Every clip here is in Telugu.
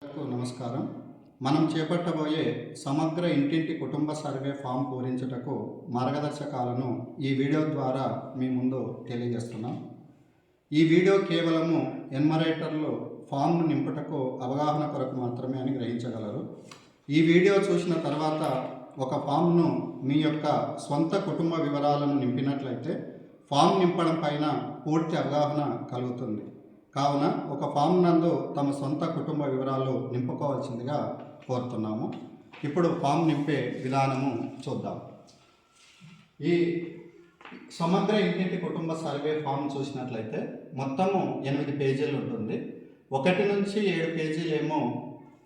నమస్కారం. మనం చేపట్టబోయే సమగ్ర ఇంటింటి కుటుంబ సర్వే ఫామ్ పూరించుటకు మార్గదర్శకాలను ఈ వీడియో ద్వారా మీ ముందు తెలియజేస్తున్నాం. ఈ వీడియో కేవలము ఎన్మరేటర్లు ఫామ్ను నింపుటకు అవగాహన కొరకు మాత్రమే అని గ్రహించగలరు. ఈ వీడియో చూసిన తర్వాత ఒక ఫామ్ను మీ యొక్క స్వంత కుటుంబ వివరాలను నింపినట్లయితే ఫామ్ నింపడం పైన పూర్తి అవగాహన కలుగుతుంది. కావున ఒక ఫామ్ నందు తమ సొంత కుటుంబ వివరాలు నింపుకోవాల్సిందిగా కోరుతున్నాము. ఇప్పుడు ఫామ్ నింపే విధానము చూద్దాం. ఈ సమగ్ర ఇంటింటి కుటుంబ సర్వే ఫామ్ చూసినట్లయితే మొత్తము 8 పేజీలు ఉంటుంది. 1 నుంచి 7 పేజీలు ఏమో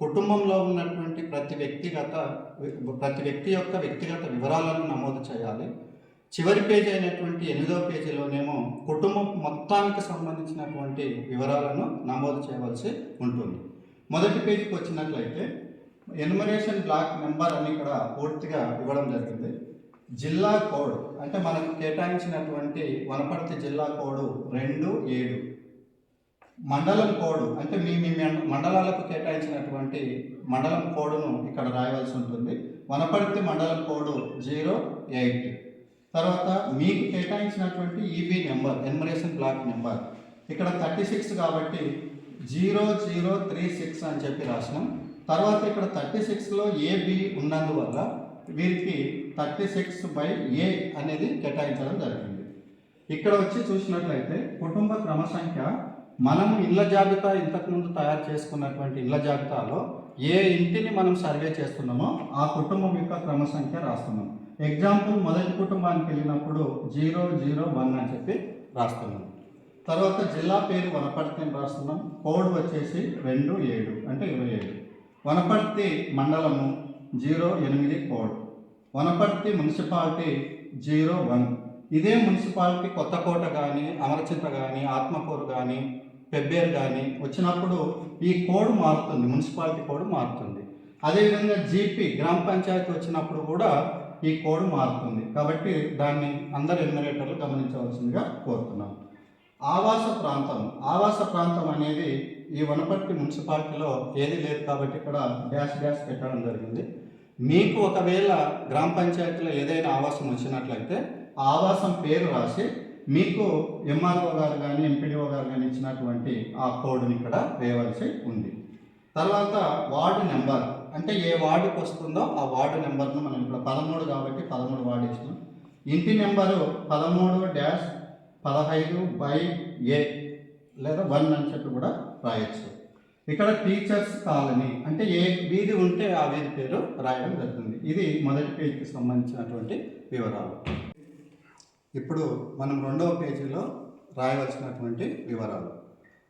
కుటుంబంలో ఉన్నటువంటి ప్రతి వ్యక్తి యొక్క వ్యక్తిగత వివరాలను నమోదు చేయాలి. చివరి పేజీ అయినటువంటి 8వ పేజీలోనేమో కుటుంబం మొత్తానికి సంబంధించినటువంటి వివరాలను నమోదు చేయవలసి ఉంటుంది. మొదటి పేజీకి వచ్చినట్లయితే ఎన్యుమరేషన్ బ్లాక్ నెంబర్ అని ఇక్కడ పూర్తిగా ఇవ్వడం జరిగింది. జిల్లా కోడ్ అంటే మనకు కేటాయించినటువంటి వనపర్తి జిల్లా కోడ్ 27. మండలం కోడ్ అంటే మీ మండలాలకు కేటాయించినటువంటి మండలం కోడ్ను ఇక్కడ రాయవలసి ఉంటుంది. వనపర్తి మండలం కోడ్ 08. తర్వాత మీకు కేటాయించినటువంటి EB number enumeration block number ఇక్కడ 36 కాబట్టి 0036 అని చెప్పి రాసినాం. తర్వాత ఇక్కడ 36లో ఏబి ఉన్నందువల్ల వీరికి 36/A అనేది కేటాయించడం జరిగింది. ఇక్కడ వచ్చి చూసినట్లయితే కుటుంబ క్రమ సంఖ్య మనం ఇళ్ల జాబితా ఇంతకుముందు తయారు చేసుకున్నటువంటి ఇళ్ల జాబితాలో ఏ ఇంటిని మనం సర్వే చేస్తున్నామో ఆ కుటుంబం యొక్క క్రమ సంఖ్య రాస్తున్నాం. ఎగ్జాంపుల్ మొదటి కుటుంబానికి వెళ్ళినప్పుడు 001 అని చెప్పి రాస్తున్నాం. తర్వాత జిల్లా పేరు వనపర్తి అని రాస్తున్నాం. కోడ్ వచ్చేసి 27 అంటే 27. వనపర్తి మండలము 08 కోడ్. వనపర్తి మున్సిపాలిటీ 01. ఇదే మున్సిపాలిటీ కొత్తకోట కానీ అమరచింత కానీ ఆత్మకూరు కానీ పెబ్బేరు కానీ వచ్చినప్పుడు ఈ కోడ్ మారుతుంది, మున్సిపాలిటీ కోడ్ మారుతుంది. అదేవిధంగా జీపీ గ్రామ పంచాయతీ వచ్చినప్పుడు కూడా ఈ కోడ్ మారుతుంది. కాబట్టి దాన్ని అందరు ఎన్యుమరేటర్లు గమనించవలసిందిగా కోరుతున్నాం. ఆవాస ప్రాంతం అనేది ఈ వనపర్తి మున్సిపాలిటీలో ఏది లేదు కాబట్టి ఇక్కడ డాష్ పెట్టడం జరిగింది. మీకు ఒకవేళ గ్రామ పంచాయతీలో ఏదైనా ఆవాసం వచ్చినట్లయితే ఆ ఆవాసం పేరు రాసి మీకు ఎంఆర్ఓ గారు కానీ ఎంపీడీఓ గారు కానీ ఇచ్చినటువంటి ఆ కోడ్ని ఇక్కడ వేయవలసి ఉంది. తర్వాత వార్డు నెంబర్ అంటే ఏ వార్డుకి వస్తుందో ఆ వార్డు నెంబర్ను మనం ఇక్కడ 13 కాబట్టి 13 వార్డు ఇచ్చినాం. ఇంటి నెంబరు 13-15/A లేదా 1 అని చెప్పి కూడా రాయొచ్చు. ఇక్కడ టీచర్స్ కాలనీ అంటే ఏ వీధి ఉంటే ఆ వీధి పేరు రాయడం జరుగుతుంది. ఇది మొదటి పేజీకి సంబంధించినటువంటి వివరాలు. ఇప్పుడు మనం 2వ పేజీలో రాయవలసినటువంటి వివరాలు.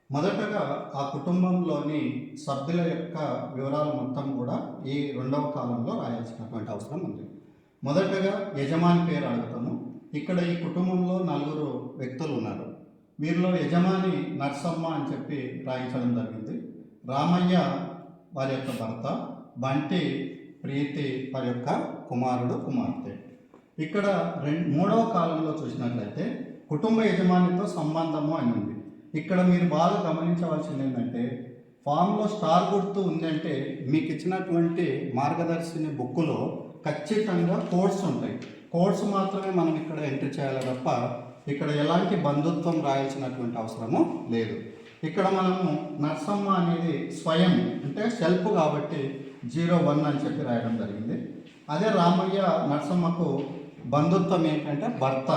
మొదటగా ఆ కుటుంబంలోని సభ్యుల యొక్క వివరాలు మొత్తం కూడా ఈ 2వ కాలంలో రాయాల్సినటువంటి అవసరం ఉంది. మొదటగా యజమాని పేరు అడుగుతాము. ఇక్కడ ఈ కుటుంబంలో 4 వ్యక్తులు ఉన్నారు. వీరిలో యజమాని నర్సమ్మ అని చెప్పి రాయించడం జరిగింది. రామయ్య వారి యొక్క భర్త, బంటి ప్రీతి వారి యొక్క కుమార్తె. ఇక్కడ 3వ కాలంలో చూసినట్లయితే కుటుంబ యజమానితో సంబంధము అని ఉంది. ఇక్కడ మీరు బాగా గమనించవలసింది ఏంటంటే ఫామ్లో స్టార్ గుర్తు ఉందంటే మీకు ఇచ్చినటువంటి మార్గదర్శిని బుక్కులో ఖచ్చితంగా కోడ్స్ ఉంటాయి. కోడ్స్ మాత్రమే మనం ఇక్కడ ఎంట్రీ చేయాలి తప్ప ఇక్కడ ఎలాంటి బంధుత్వం రాయాల్సినటువంటి అవసరము లేదు. ఇక్కడ మనము నర్సమ్మ అనేది స్వయం అంటే సెల్ఫ్ కాబట్టి 01 అని చెప్పి రాయడం జరిగింది. అదే రామయ్య నర్సమ్మకు బంధుత్వం ఏంటంటే భర్త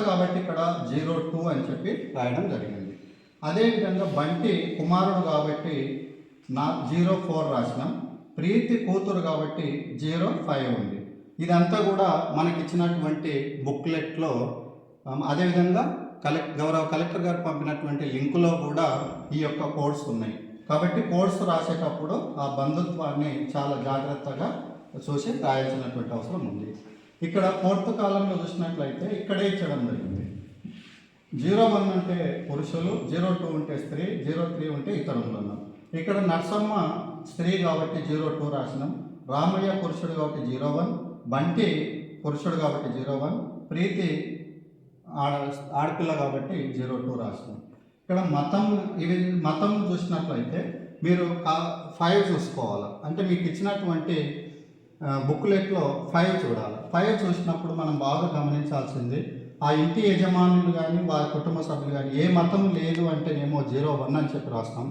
కాబట్టి ఇక్కడ 02 అని చెప్పి రాయడం జరిగింది. అదేవిధంగా బంటి కుమారుడు కాబట్టి 04 రాసినాం. ప్రీతి కూతురు కాబట్టి 05 ఉంది. ఇదంతా కూడా మనకి ఇచ్చినటువంటి బుక్లెట్లో అదేవిధంగా గౌరవ కలెక్టర్ గారు పంపినటువంటి లింకులో కూడా ఈ యొక్క కోడ్స్ ఉన్నాయి. కాబట్టి కోడ్స్ రాసేటప్పుడు ఆ బంధుత్వాన్ని చాలా జాగ్రత్తగా చూసి రాయాల్సినటువంటి అవసరం ఉంది. ఇక్కడ 4వ కాలంలో చూసినట్లయితే ఇక్కడే ఇచ్చడం జరిగింది. 01 అంటే పురుషులు, 02 ఉంటే స్త్రీ, 03 ఉంటే ఇతరులు అన్నాం. ఇక్కడ నర్సమ్మ స్త్రీ కాబట్టి 02 రాసినాం. రామయ్య పురుషుడు కాబట్టి 01, బంటి పురుషుడు కాబట్టి 01, ప్రీతి ఆడపిల్ల కాబట్టి 02 రాసినాం. ఇక్కడ మతం చూసినట్లయితే మీరు 5 చూసుకోవాలి. అంటే మీకు ఇచ్చినటువంటి బుక్లెట్లో 5 చూడాలి. 5 చూసినప్పుడు మనం బాగా గమనించాల్సింది, ఆ ఇంటి యజమానులు కానీ వారి కుటుంబ సభ్యులు కానీ ఏ మతం లేదు అంటేనేమో 01 అని చెప్పి రాస్తాం.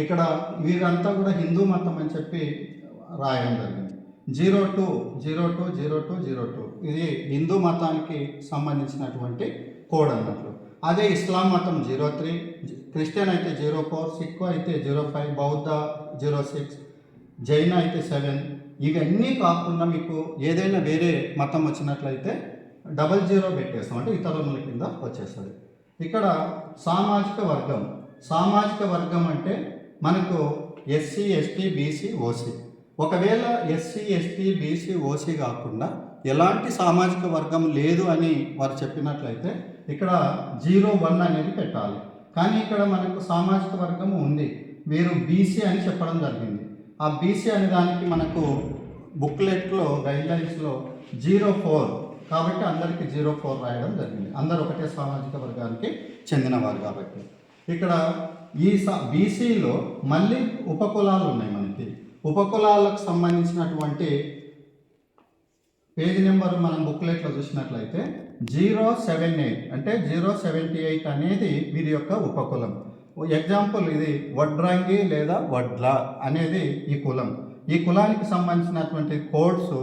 ఇక్కడ వీరంతా కూడా హిందూ మతం అని చెప్పి రాయడం జరిగింది. 02 02 02 02 ఇది హిందూ మతానికి సంబంధించినటువంటి కోడ్ అన్నట్లు. అదే ఇస్లాం మతం 03, క్రిస్టియన్ అయితే 04, సిక్కు అయితే 05, బౌద్ధ 06, జైన అయితే 7. ఇవన్నీ కాకుండా మీకు ఏదైనా వేరే మతం వచ్చినట్లయితే 00 పెట్టేస్తాం, అంటే ఇతరుల కింద వచ్చేస్తుంది. ఇక్కడ సామాజిక వర్గం అంటే మనకు ఎస్సీ, ఎస్టీ, బీసీ, ఓసీ. ఒకవేళ ఎస్సీ, ఎస్టీ, బీసీ, ఓసీ కాకుండా ఎలాంటి సామాజిక వర్గం లేదు అని వారు చెప్పినట్లయితే ఇక్కడ 01 అనేది పెట్టాలి. కానీ ఇక్కడ మనకు సామాజిక వర్గం ఉంది, వీరు బీసీ అని చెప్పడం జరిగింది. ఆ బీసీ అనే దానికి మనకు బుక్లెట్లో గైడ్లైన్స్లో 04, కాబట్టి అందరికీ 04 రాయడం జరిగింది. అందరూ ఒకటే సామాజిక వర్గానికి చెందినవారు కాబట్టి. ఇక్కడ ఈ బీసీలో మళ్ళీ ఉపకులాలు ఉన్నాయి. మనకి ఉపకులాలకు సంబంధించినటువంటి పేజీ నెంబర్ మనం బుక్లెట్లో చూసినట్లయితే 078, అంటే 078 అనేది వీరి యొక్క ఉపకులం. ఎగ్జాంపుల్ ఇది వడ్రంగి లేదా వడ్ల అనేది ఈ కులం. ఈ కులానికి సంబంధించినటువంటి కోడ్స్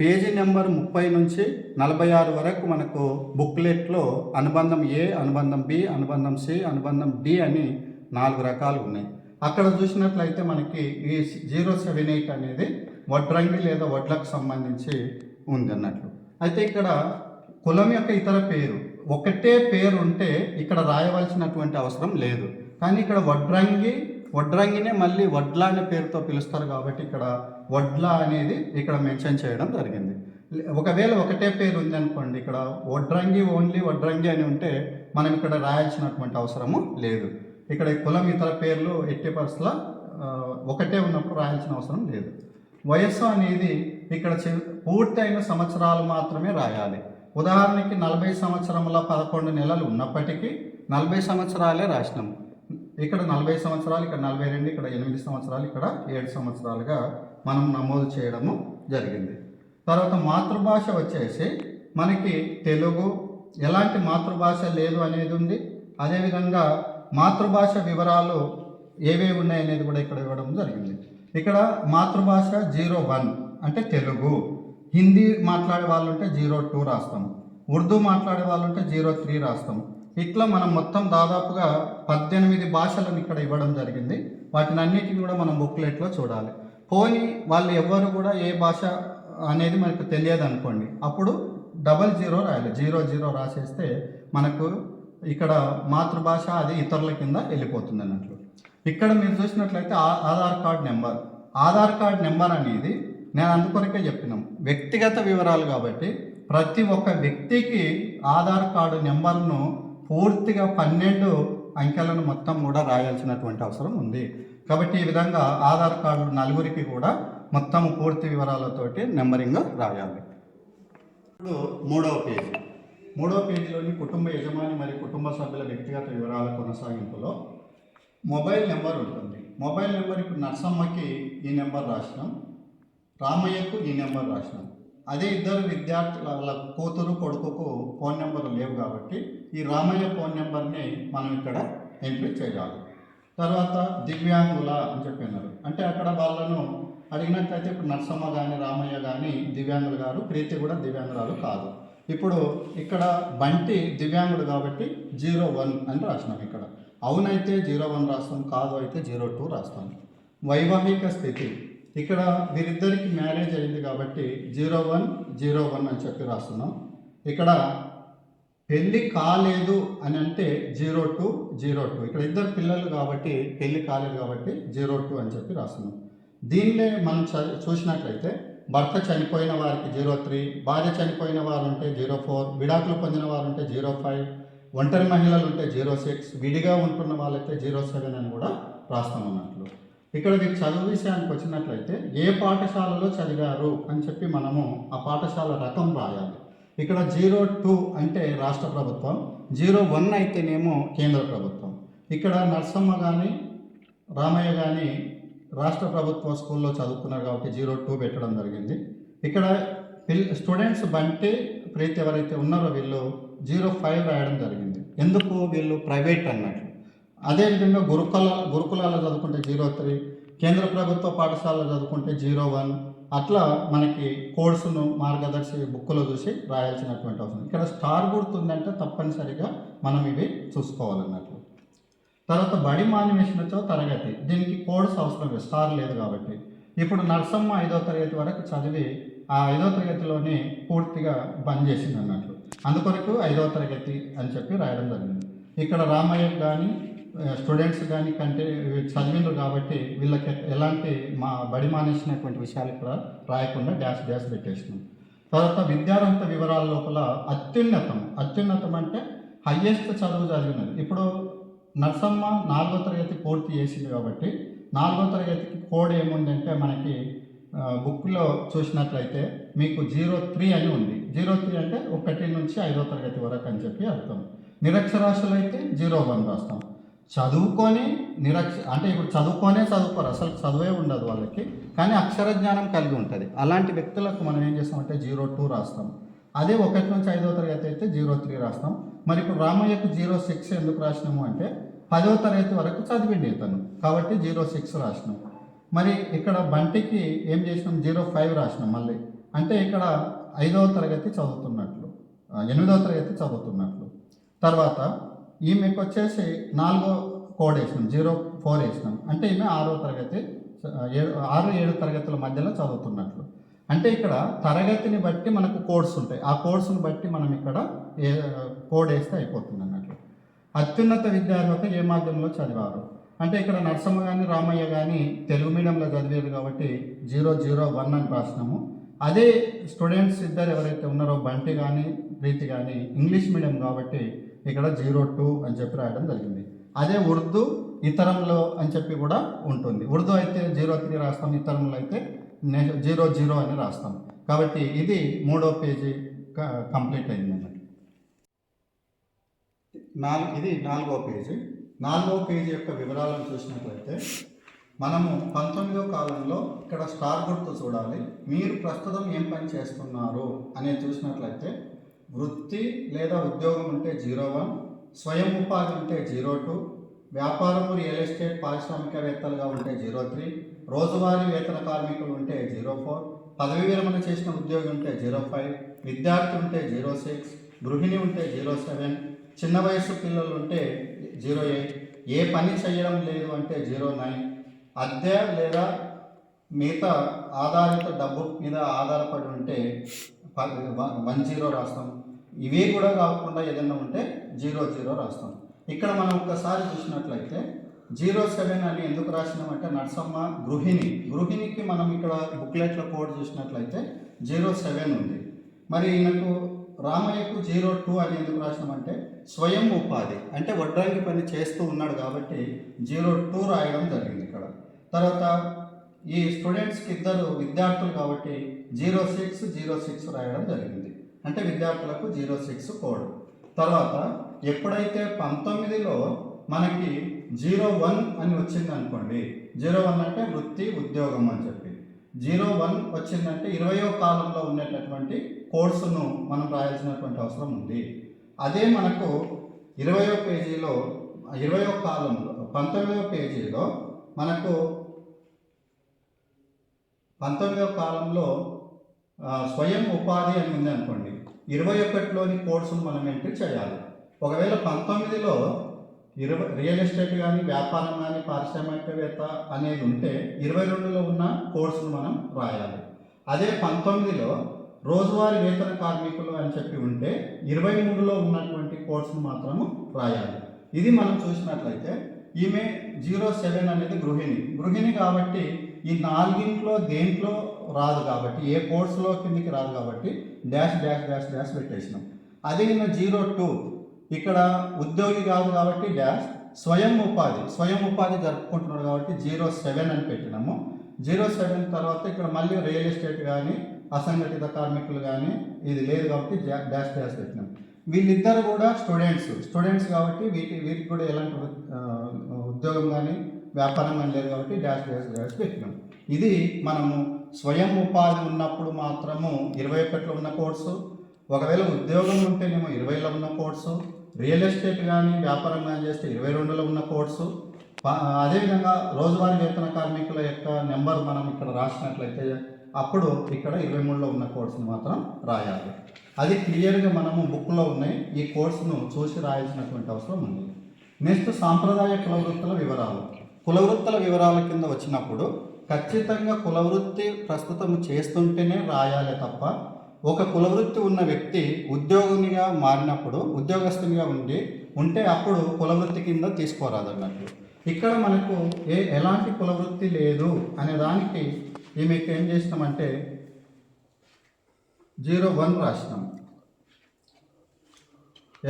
పేజీ నెంబర్ 30 నుంచి 46 వరకు మనకు బుక్లెట్లో అనుబంధం ఏ, అనుబంధం బి, అనుబంధం సి, అనుబంధం డి అని 4 రకాలు ఉన్నాయి. అక్కడ చూసినట్లయితే మనకి ఈ 078 అనేది వడ్రంగి లేదా వడ్లకు సంబంధించి ఉంది అన్నట్లు. అయితే ఇక్కడ కులం యొక్క ఇతర పేరు ఒకటే పేరు ఉంటే ఇక్కడ రాయవలసినటువంటి అవసరం లేదు. కానీ ఇక్కడ వడ్రంగినే మళ్ళీ వడ్ల అనే పేరుతో పిలుస్తారు కాబట్టి ఇక్కడ వడ్ల అనేది ఇక్కడ మెన్షన్ చేయడం జరిగింది. ఒకవేళ ఒకటే పేరు ఉంది అనుకోండి, ఇక్కడ ఓన్లీ వడ్రంగి అని ఉంటే మనం ఇక్కడ రాయాల్సినటువంటి అవసరము లేదు. ఇక్కడ కులం ఇతర పేర్లు ఎట్టి పరిస్థితుల ఒకటే ఉన్నప్పుడు రాయాల్సిన అవసరం లేదు. వయస్సు అనేది ఇక్కడ పూర్తయిన సంవత్సరాలు మాత్రమే రాయాలి. ఉదాహరణకి 40 సంవత్సరముల 11 నెలలు ఉన్నప్పటికీ 40 సంవత్సరాలే రాసినాము. ఇక్కడ 40 సంవత్సరాలు, ఇక్కడ 42, ఇక్కడ 8 సంవత్సరాలు, ఇక్కడ 7 సంవత్సరాలుగా మనం నమోదు చేయడము జరిగింది. తర్వాత మాతృభాష వచ్చేసి మనకి తెలుగు, ఎలాంటి మాతృభాష లేదు అనేది ఉంది. అదేవిధంగా మాతృభాష వివరాలు ఏవేవి ఉన్నాయనేది కూడా ఇక్కడ ఇవ్వడం జరిగింది. ఇక్కడ మాతృభాష 01 అంటే తెలుగు, హిందీ మాట్లాడే వాళ్ళు ఉంటే 02 రాస్తాం, ఉర్దూ మాట్లాడే వాళ్ళు ఉంటే 03 రాస్తాం. ఇట్లా మనం మొత్తం దాదాపుగా 18 భాషలను ఇక్కడ ఇవ్వడం జరిగింది. వాటిని అన్నిటిని కూడా మనం బుక్లెట్లో చూడాలి. పోనీ వాళ్ళు ఎవ్వరు కూడా ఏ భాష అనేది మనకు తెలియదు అనుకోండి, అప్పుడు 00 రాయాలి. 00 రాసేస్తే మనకు ఇక్కడ మాతృభాష అది ఇతరుల కింద వెళ్ళిపోతుంది అన్నట్లు. ఇక్కడ మీరు చూసినట్లయితే ఆధార్ కార్డ్ నెంబర్ అనేది నేను అందుకొరకే చెప్పినాం, వ్యక్తిగత వివరాలు కాబట్టి ప్రతి ఒక్క వ్యక్తికి ఆధార్ కార్డు నెంబర్ను పూర్తిగా 12 అంకెలను మొత్తం కూడా రాయాల్సినటువంటి అవసరం ఉంది. కాబట్టి ఈ విధంగా ఆధార్ కార్డు నలుగురికి కూడా మొత్తం పూర్తి వివరాలతోటి నెంబరింగ్ రాయాలి. ఇప్పుడు మూడవ పేజీలోని కుటుంబ యజమాని మరియు కుటుంబ సభ్యుల వ్యక్తిగత వివరాల కొనసాగింపులో మొబైల్ నెంబర్ ఉంటుంది. మొబైల్ నెంబర్ ఇప్పుడు నర్సమ్మకి ఈ నెంబర్ రాసినాం, రామయ్యకు ఈ నెంబర్ రాసినాం. అదే ఇద్దరు విద్యార్థుల వాళ్ళ కూతురు కొడుకుకు ఫోన్ నెంబర్లు లేవు కాబట్టి ఈ రామయ్య ఫోన్ నెంబర్ని మనం ఇక్కడ ఎంట్రీ చేయాలి. తర్వాత దివ్యాంగుల అని చెప్పినారు, అంటే అక్కడ వాళ్ళను అడిగినట్లయితే ఇప్పుడు నర్సమ్మ కానీ రామయ్య కానీ దివ్యాంగులు గారు, ప్రీతి కూడా దివ్యాంగురాలు కాదు. ఇప్పుడు ఇక్కడ బంటి దివ్యాంగుడు కాబట్టి 01 అని రాసినాం. ఇక్కడ అవునైతే 01 రాస్తాం, కాదు అయితే 02 రాస్తాం. వైవాహిక స్థితి ఇక్కడ వీరిద్దరికి మ్యారేజ్ అయింది కాబట్టి 01 అని చెప్పి రాస్తున్నాం. ఇక్కడ పెళ్ళి కాలేదు అని అంటే 02 ఇక్కడ ఇద్దరు పిల్లలు కాబట్టి పెళ్ళి కాలేదు కాబట్టి 02 అని చెప్పి రాస్తున్నాం. దీనిలో మనం చూసినట్లయితే భర్త చనిపోయిన వారికి 03, భార్య చనిపోయిన వారు ఉంటే 04, విడాకులు పొందిన వారు ఉంటే 05, ఒంటరి మహిళలు ఉంటే 06, విడిగా ఉంటున్న వాళ్ళైతే 07 అని కూడా రాస్తామన్నట్లు. ఇక్కడ మీరు చదువు విషయానికి వచ్చినట్లయితే ఏ పాఠశాలలో చదివారు అని చెప్పి మనము ఆ పాఠశాల రకం రాయాలి. ఇక్కడ 02 అంటే రాష్ట్ర ప్రభుత్వం, 01 అయితేనేమో కేంద్ర ప్రభుత్వం. ఇక్కడ నర్సమ్మ కానీ రామయ్య కానీ రాష్ట్ర ప్రభుత్వ స్కూల్లో చదువుకున్నారు కాబట్టి 02 పెట్టడం జరిగింది. ఇక్కడ స్టూడెంట్స్ బంటి ప్రీతి ఎవరైతే ఉన్నారో వీళ్ళు 05 రాయడం జరిగింది. ఎందుకు? వీళ్ళు ప్రైవేట్ అన్నట్లు. అదేవిధంగా గురుకులాల్లో చదువుకుంటే 03, కేంద్ర ప్రభుత్వ పాఠశాలలో చదువుకుంటే 01, అట్లా మనకి కోర్సును మార్గదర్శి బుక్లో చూసి రాయాల్సినటువంటి అవసరం. ఇక్కడ స్టార్ గుర్తుందంటే తప్పనిసరిగా మనం ఇవి చూసుకోవాలన్నట్లు. తర్వాత బడి మానివేషన్తో తరగతి, దీనికి కోడ్స్ అవసరం లేదు, స్టార్ లేదు కాబట్టి. ఇప్పుడు నర్సమ్మ 5వ తరగతి వరకు చదివి ఆ 5వ తరగతిలోనే పూర్తిగా బంద్ చేసింది అన్నట్లు. అందుకొరకు 5వ తరగతి అని చెప్పి రాయడం జరిగింది. ఇక్కడ రామయ్య కానీ స్టూడెంట్స్ కానీ చదివిండ్రు కాబట్టి వీళ్ళకి ఎలాంటి బడి మానేసినటువంటి విషయాలు ఇక్కడ రాయకుండా డాష్ డాష్ పెట్టేసినాం. తర్వాత విద్యార్హత వివరాల లోపల అత్యున్నతం అంటే హయ్యెస్ట్ చదువు చదివినది. ఇప్పుడు నర్సమ్మ 4వ తరగతి పూర్తి చేసింది కాబట్టి 4వ తరగతికి కోడ్ ఏముందంటే మనకి బుక్లో చూసినట్లయితే మీకు 03 అని ఉంది. 03 అంటే 1 నుంచి 5వ తరగతి వరకు అని చెప్పి అర్థం. నిరక్షరాస్యులు అయితే 01 రాస్తాం. చదువుకొని అంటే ఇప్పుడు చదువుకోరు, అసలు చదువే ఉండదు వాళ్ళకి, కానీ అక్షర జ్ఞానం కలిగి ఉంటుంది. అలాంటి వ్యక్తులకు మనం ఏం చేస్తామంటే 02 రాస్తాం. అదే 1 నుంచి 5వ తరగతి అయితే 03 రాస్తాం. మరి ఇప్పుడు రామయ్యకు 06 ఎందుకు రాసినాము అంటే 10వ తరగతి వరకు చదివిండి ఇతను కాబట్టి 06 రాసినాం. మరి ఇక్కడ బంటికి ఏం చేసినాం? 05 రాసినాం మళ్ళీ. అంటే ఇక్కడ 5వ తరగతి చదువుతున్నట్లు, 8వ తరగతి చదువుతున్నట్లు. తర్వాత ఈమెకు వచ్చేసి 4వ కోడ్ వేసినాం, 04 వేసినాం. అంటే ఈమె 6వ తరగతి 6-7 తరగతుల మధ్యలో చదువుతున్నట్లు. అంటే ఇక్కడ తరగతిని బట్టి మనకు కోడ్స్ ఉంటాయి. ఆ కోడ్స్ని బట్టి మనం ఇక్కడ కోడ్ వేస్తే అయిపోతుంది అన్నట్లు. అత్యున్నత విద్యార్హత ఏ మాధ్యమంలో చదివారు అంటే ఇక్కడ నర్సమ్మ కానీ రామయ్య కానీ తెలుగు మీడియంలో చదివారు కాబట్టి 001 అని రాసినాము. అదే స్టూడెంట్స్ ఇద్దరు ఎవరైతే ఉన్నారో బంటి కానీ ప్రీతి కానీ ఇంగ్లీష్ మీడియం కాబట్టి ఇక్కడ 02 అని చెప్పి రాయడం జరిగింది. అదే ఉర్దూ ఇతరంలో అని చెప్పి కూడా ఉంటుంది. ఉర్దూ అయితే 03 రాస్తాం, ఇతరంలో అయితే 00 అని రాస్తాం. కాబట్టి ఇది 3వ పేజీ కంప్లీట్ అయిందన్నమాట. ఇది 4వ పేజీ. 4వ పేజీ యొక్క వివరాలను చూసినట్లయితే మనము 19వ కాలంలో ఇక్కడ స్టార్ గుర్తు చూడాలి. మీరు ప్రస్తుతం ఏం పని చేస్తున్నారు అనేది చూసినట్లయితే వృత్తి లేదా ఉద్యోగం ఉంటే 01, స్వయం ఉపాధి ఉంటే 02, వ్యాపారము రియల్ ఎస్టేట్ పారిశ్రామికవేత్తలుగా ఉంటే 03, రోజువారీ వేతన కార్మికులు ఉంటే 04, పదవి విరమణ చేసిన ఉద్యోగి ఉంటే 05, విద్యార్థి ఉంటే 06, గృహిణి ఉంటే 07, చిన్న వయసు పిల్లలు ఉంటే 08, ఏ పని చేయడం లేదు అంటే 09, అద్దె లేదా మిగతా ఆధారిత డబ్బు మీద ఆధారపడి ఉంటే 10 రాస్తాం. ఇవే కూడా కాకుండా ఏదైనా ఉంటే 00 రాస్తాం. ఇక్కడ మనం ఒక్కసారి చూసినట్లయితే 07 అని ఎందుకు రాసినామంటే నర్సమ్మ గృహిణికి మనం ఇక్కడ బుక్లెట్లో కోడ్ చూసినట్లయితే 07 ఉంది. మరి ఈయనకు రామయ్యకు 02 అని ఎందుకు రాసినామంటే స్వయం ఉపాధి అంటే వడ్రంగి పని చేస్తూ ఉన్నాడు కాబట్టి 02 రాయడం జరిగింది ఇక్కడ. తర్వాత ఈ స్టూడెంట్స్కి ఇద్దరు విద్యార్థులు కాబట్టి 06 రాయడం జరిగింది. అంటే విద్యార్థులకు 06 కోడ్. తర్వాత ఎప్పుడైతే 19లో మనకి 01 అని వచ్చింది అనుకోండి, 01 అంటే వృత్తి ఉద్యోగం అని చెప్పి 01 వచ్చిందంటే 20వ కాలంలో ఉండేటటువంటి కోర్సును మనం రాయాల్సినటువంటి అవసరం ఉంది. అదే మనకు 20వ పేజీలో 20వ కాలంలో 19వ పేజీలో మనకు 19వ కాలంలో స్వయం ఉపాధి అని ఉంది అనుకోండి, 21లోని కోర్సును మనం ఎంట్రీ చేయాలి. ఒకవేళ 19లో రియల్ ఎస్టేట్ కానీ వ్యాపారం కానీ పారిశ్రామికవేత్త అనేది ఉంటే 22లో ఉన్న కోర్సును మనం రాయాలి. అదే 19లో రోజువారీ వేతన కార్మికులు అని చెప్పి ఉంటే 23లో ఉన్నటువంటి కోర్సును మాత్రము రాయాలి. ఇది మనం చూసినట్లయితే ఈమె 07 అనేది గృహిణి కాబట్టి ఈ 4 దేంట్లో రాదు కాబట్టి ఏ కోర్సులో కిందికి రాదు కాబట్టి డాష్ డాష్ డాష్ డాష్ పెట్టేసినాం. అదే 02 ఇక్కడ ఉద్యోగి కాదు కాబట్టి డాష్, స్వయం ఉపాధి జరుపుకుంటున్నాడు కాబట్టి 07 అని పెట్టినాము. 07 తర్వాత ఇక్కడ మళ్ళీ రియల్ ఎస్టేట్ కానీ అసంఘటిత కార్మికులు కానీ ఇది లేదు కాబట్టి డాష్ డాష్ పెట్టినాం. వీళ్ళిద్దరు కూడా స్టూడెంట్స్ కాబట్టి వీటికి కూడా ఎలాంటి ఉద్యోగం కానీ వ్యాపారం అని లేదు కాబట్టి డాష్ డాష్ డాష్ పెట్టినాం. ఇది మనము స్వయం ఉపాధి ఉన్నప్పుడు మాత్రము 21లో ఉన్న కోర్సు, ఒకవేళ ఉద్యోగం ఉంటేనేమో 20లో ఉన్న కోర్సు, రియల్ ఎస్టేట్ కానీ వ్యాపారం కానీ చేస్తే 22లో ఉన్న కోర్సు. అదేవిధంగా రోజువారీ వేతన కార్మికుల యొక్క నెంబర్ మనం ఇక్కడ రాసినట్లయితే అప్పుడు ఇక్కడ 23లో ఉన్న కోర్సును మాత్రం రాయాలి. అది క్లియర్గా మనము బుక్లో ఉన్నాయి, ఈ కోర్సును చూసి రాయాల్సినటువంటి అవసరం ఉంది. నెక్స్ట్ సాంప్రదాయ కులవృత్తుల వివరాలు. కులవృత్తుల వివరాల కింద వచ్చినప్పుడు ఖచ్చితంగా కులవృత్తి ప్రస్తుతం చేస్తుంటేనే రాయాలి తప్ప ఒక కులవృత్తి ఉన్న వ్యక్తి ఉద్యోగినిగా మారినప్పుడు ఉద్యోగస్తునిగా ఉంటే అప్పుడు కులవృత్తి కింద తీసుకోరాదు అన్నట్టు. ఇక్కడ మనకు ఎలాంటి కులవృత్తి లేదు అనే దానికి మీకు ఏం చేసినామంటే 01 రాసినాం.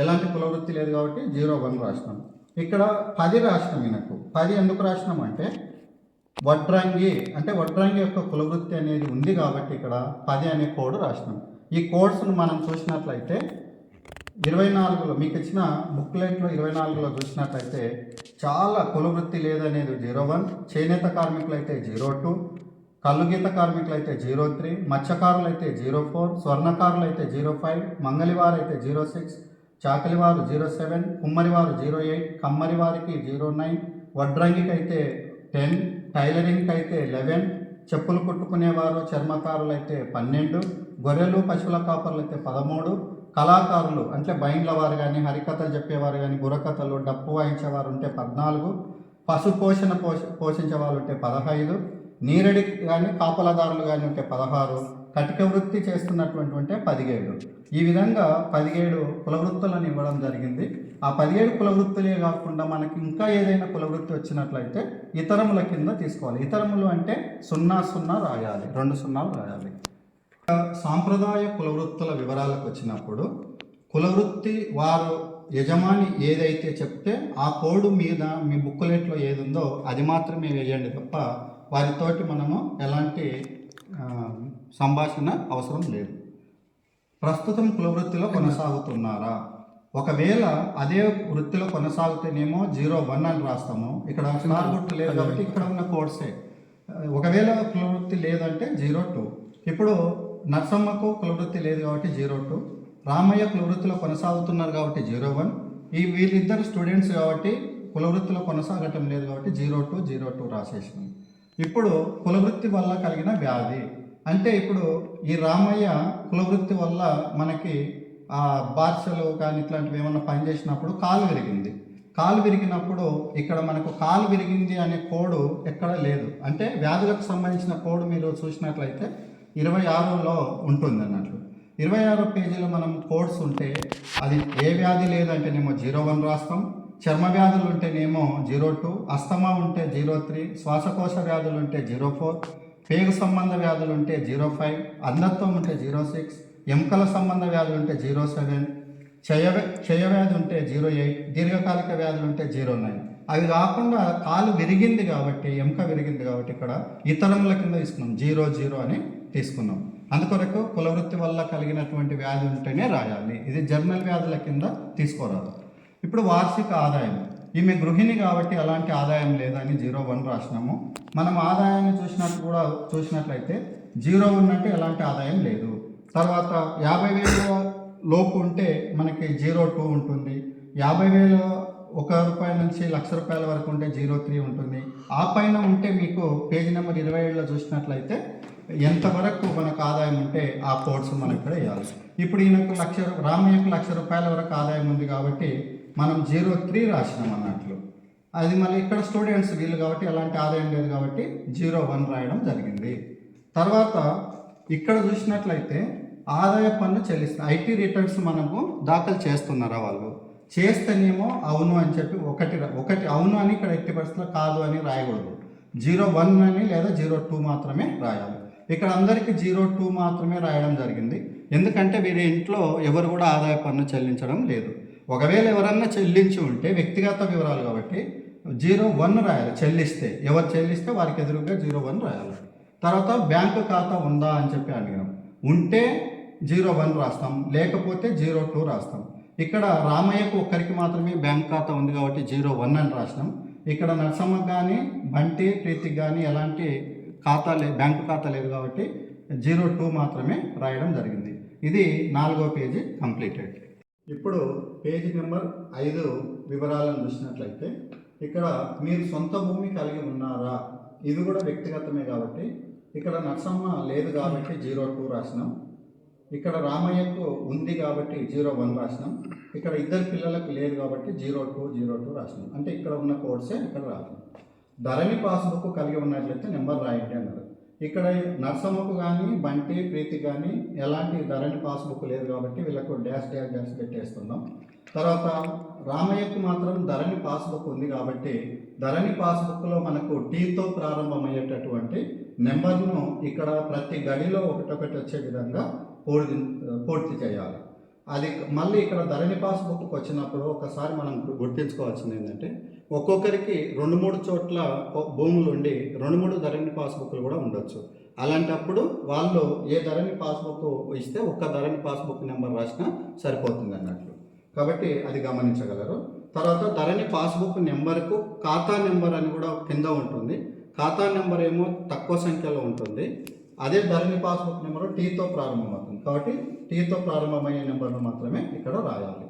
ఎలాంటి కులవృత్తి లేదు కాబట్టి 01 రాసినాం. ఇక్కడ 10 రాసినాం. ఈయనకు 10 ఎందుకు రాసినాం అంటే వడ్రంగి అంటే వడ్రంగి యొక్క కులవృత్తి అనేది ఉంది కాబట్టి ఇక్కడ 10 అనే కోడ్ రాసినాం. ఈ కోడ్స్ను మనం చూసినట్లయితే 24లో మీకు ఇచ్చిన బుక్లెట్లో 24లో చూసినట్లయితే చాలా కులవృత్తి లేదనేది 01, చేనేత కార్మికులు అయితే 02, కల్లుగీత కార్మికులు అయితే 03, మత్స్యకారులు అయితే 04, స్వర్ణకారులు అయితే 05, మంగళివారు అయితే 06, చాకలివారు 07, కుమ్మరివారు 08, కమ్మరివారికి 09, వడ్రంగికి అయితే 10, టైలరింగ్కి అయితే 11, చెప్పులు కుట్టుకునేవారు చర్మకారులు అయితే 12, గొర్రెలు పశువుల కాపర్లు అయితే 13, కళాకారులు అంటే బైండ్ల వారు కానీ హరికథలు చెప్పేవారు కానీ బుర్రకథలు డప్పు వాయించేవారు ఉంటే 14, పశు పోషించే వాళ్ళు ఉంటే 15, నీరడి కానీ కాపలదారులు కానీ ఉంటే 16, కటిక వృత్తి చేస్తున్నటువంటి 17. ఈ విధంగా 17 కులవృత్తులను ఇవ్వడం జరిగింది. ఆ 17 కులవృత్తులే కాకుండా మనకి ఇంకా ఏదైనా కులవృత్తి వచ్చినట్లయితే ఇతరముల కింద తీసుకోవాలి. ఇతరములు అంటే 00 రాయాలి, 2 సున్నాలు రాయాలి. సాంప్రదాయ కులవృత్తుల వివరాలకు వచ్చినప్పుడు కులవృత్తి వారు యజమాని ఏదైతే చెప్తే ఆ కోడ్ మీద మీ బుక్లెట్లో ఏది ఉందో అది మాత్రమే వేయండి తప్ప వారితోటి మనము ఎలాంటి సంభాషణ అవసరం లేదు. ప్రస్తుతం కులవృత్తిలో కొనసాగుతున్నారా? ఒకవేళ అదే వృత్తిలో కొనసాగుతేనేమో 01 అని రాస్తాము. ఇక్కడ స్టార్ గుర్తు లేదు కాబట్టి ఇక్కడ ఉన్న కోడ్సే. ఒకవేళ కులవృత్తి లేదంటే 02. ఇప్పుడు నర్సమ్మకు కులవృత్తి లేదు కాబట్టి 02, రామయ్య కులవృత్తిలో కొనసాగుతున్నారు కాబట్టి 01, వీళ్ళిద్దరు స్టూడెంట్స్ కాబట్టి కులవృత్తిలో కొనసాగటం లేదు కాబట్టి 02 రాసేసినాం. ఇప్పుడు కులవృత్తి వల్ల కలిగిన వ్యాధి అంటే ఇప్పుడు ఈ రామయ్య కులవృత్తి వల్ల మనకి బార్సలు కానీ ఇట్లాంటివి ఏమన్నా పనిచేసినప్పుడు కాలు విరిగింది. కాలు విరిగినప్పుడు ఇక్కడ మనకు కాలు విరిగింది అనే కోడ్ ఎక్కడ లేదు. అంటే వ్యాధులకు సంబంధించిన కోడ్ మీరు చూసినట్లయితే 26లో ఉంటుంది అన్నట్లు. 26 పేజీలో మనం కోడ్స్ ఉంటే అది ఏ వ్యాధి లేదంటేనేమో 01 రాస్తాం, చర్మ వ్యాధులు ఉంటేనేమో 02, అస్తమా ఉంటే 03, శ్వాసకోశ వ్యాధులు ఉంటే 04, పేగు సంబంధ వ్యాధులు ఉంటే 05, అంధత్వం ఉంటే 06, ఎముకల సంబంధ వ్యాధులు ఉంటే 07, క్షయ వ్యాధి ఉంటే 08, దీర్ఘకాలిక వ్యాధులు ఉంటే 09. అవి కాకుండా కాలు విరిగింది కాబట్టి ఎముక విరిగింది కాబట్టి ఇక్కడ ఇతరముల కింద తీసుకున్నాం 00 అని తీసుకున్నాం. అందుకొరకు కులవృత్తి వల్ల కలిగినటువంటి వ్యాధి ఉంటేనే రాయాలి. ఇది జర్నల్ వ్యాధుల కింద తీసుకోరాదు. ఇప్పుడు వార్షిక ఆదాయం, ఈమె గృహిణి కాబట్టి అలాంటి ఆదాయం లేదని 01 రాసినాము. మనం ఆదాయాన్ని చూసినట్లయితే 01 అంటే ఎలాంటి ఆదాయం లేదు. తర్వాత 50,000 లోపు ఉంటే మనకి 02 ఉంటుంది. 50,000 ₹1 నుంచి ₹1,00,000 వరకు ఉంటే 03 ఉంటుంది. ఆ పైన ఉంటే మీకు పేజీ నెంబర్ 27లో చూసినట్లయితే ఎంతవరకు మనకు ఆదాయం ఉంటే ఆ కోడ్స్ మనం ఇక్కడ వేయాలి. ఇప్పుడు ఈయనకు రామయ్యకు ₹1,00,000 వరకు ఆదాయం ఉంది కాబట్టి మనం 03 రాసినాం అన్నట్లు. అది మళ్ళీ ఇక్కడ స్టూడెంట్స్ వీళ్ళు కాబట్టి ఎలాంటి ఆదాయం లేదు కాబట్టి 01 రాయడం జరిగింది. తర్వాత ఇక్కడ చూసినట్లయితే ఆదాయ పన్ను చెల్లిస్తుంది. ఐటీ రిటర్న్స్ మనము దాఖలు చేస్తున్నారా వాళ్ళు చేస్తేనేమో అవును అని చెప్పి ఒకటి అవును అని ఇక్కడ ఎట్టి పరిస్థితుల్లో కాదు అని రాయకూడదు. 01 అని లేదా 02 మాత్రమే రాయాలి. ఇక్కడ అందరికీ 02 మాత్రమే రాయడం జరిగింది. ఎందుకంటే వీరి ఇంట్లో ఎవరు కూడా ఆదాయ పన్ను చెల్లించడం లేదు. ఒకవేళ ఎవరన్నా చెల్లించి ఉంటే వ్యక్తిగత వివరాలు కాబట్టి 01 రాయాలి. ఎవరు చెల్లిస్తే వారికి ఎదురుగా 01 రాయాలి. తర్వాత బ్యాంకు ఖాతా ఉందా అని చెప్పి అడిగాం. ఉంటే 01 రాస్తాం, లేకపోతే 02 రాస్తాం. ఇక్కడ రామయ్యకు ఒక్కరికి మాత్రమే బ్యాంక్ ఖాతా ఉంది కాబట్టి 01 అని రాసినాం. ఇక్కడ నర్సమ్మకి కానీ బంటి ప్రీతికి కానీ ఎలాంటి ఖాతా లేదు, బ్యాంకు ఖాతా లేదు కాబట్టి 02 మాత్రమే రాయడం జరిగింది. ఇది 4వ పేజీ కంప్లీటెడ్. ఇప్పుడు పేజీ నెంబర్ 5 వివరాలను చూసినట్లయితే ఇక్కడ మీరు సొంత భూమి కలిగి ఉన్నారా, ఇది కూడా వ్యక్తిగతమే కాబట్టి ఇక్కడ నర్సమ్మ లేదు కాబట్టి 02 రాసినాం. ఇక్కడ రామయ్యకు ఉంది కాబట్టి 01 రాసినాం. ఇక్కడ ఇద్దరు పిల్లలకు లేదు కాబట్టి 02 రాసినాం. అంటే ఇక్కడ ఉన్న కోడ్సే ఇక్కడ రాసినాం. ధరణి పాస్బుక్ కలిగి ఉన్నట్లయితే నెంబర్ రాయండి అన్నారు. ఇక్కడ నర్సమ్మకు కానీ బంటి ప్రీతి కానీ ఎలాంటి ధరణి పాస్బుక్ లేదు కాబట్టి వీళ్ళకు డాష్ డాష్ డాష్ పెట్టేస్తున్నాం. తర్వాత రామయ్యకు మాత్రం ధరణి పాస్బుక్ ఉంది కాబట్టి ధరణి పాస్బుక్లో మనకు టీతో ప్రారంభమయ్యేటటువంటి నెంబర్ను ఇక్కడ ప్రతి గడిలో ఒకటొకటి వచ్చే విధంగా పూర్తి చేయాలి. అది మళ్ళీ ఇక్కడ ధరణి పాస్బుక్కి వచ్చినప్పుడు ఒకసారి మనం గుర్తించుకోవాల్సింది ఏంటంటే ఒక్కొక్కరికి 2-3 చోట్ల భూములు ఉండి 2-3 ధరణి పాస్బుక్లు కూడా ఉండొచ్చు. అలాంటప్పుడు వాళ్ళు ఏ ధరణి పాస్బుక్ ఇస్తే ఒక్క ధరణి పాస్బుక్ నెంబర్ రాసినా సరిపోతుంది అన్నట్లు. కాబట్టి అది గమనించగలరు. తర్వాత ధరణి పాస్బుక్ నెంబర్కు ఖాతా నెంబర్ అని కూడా కింద ఉంటుంది. ఖాతా నెంబర్ ఏమో తక్కువ సంఖ్యలో ఉంటుంది. అదే ధరణి పాస్బుక్ నెంబరు టీతో ప్రారంభమవుతుంది కాబట్టి టీతో ప్రారంభమయ్యే నెంబర్ను మాత్రమే ఇక్కడ రాయాలి.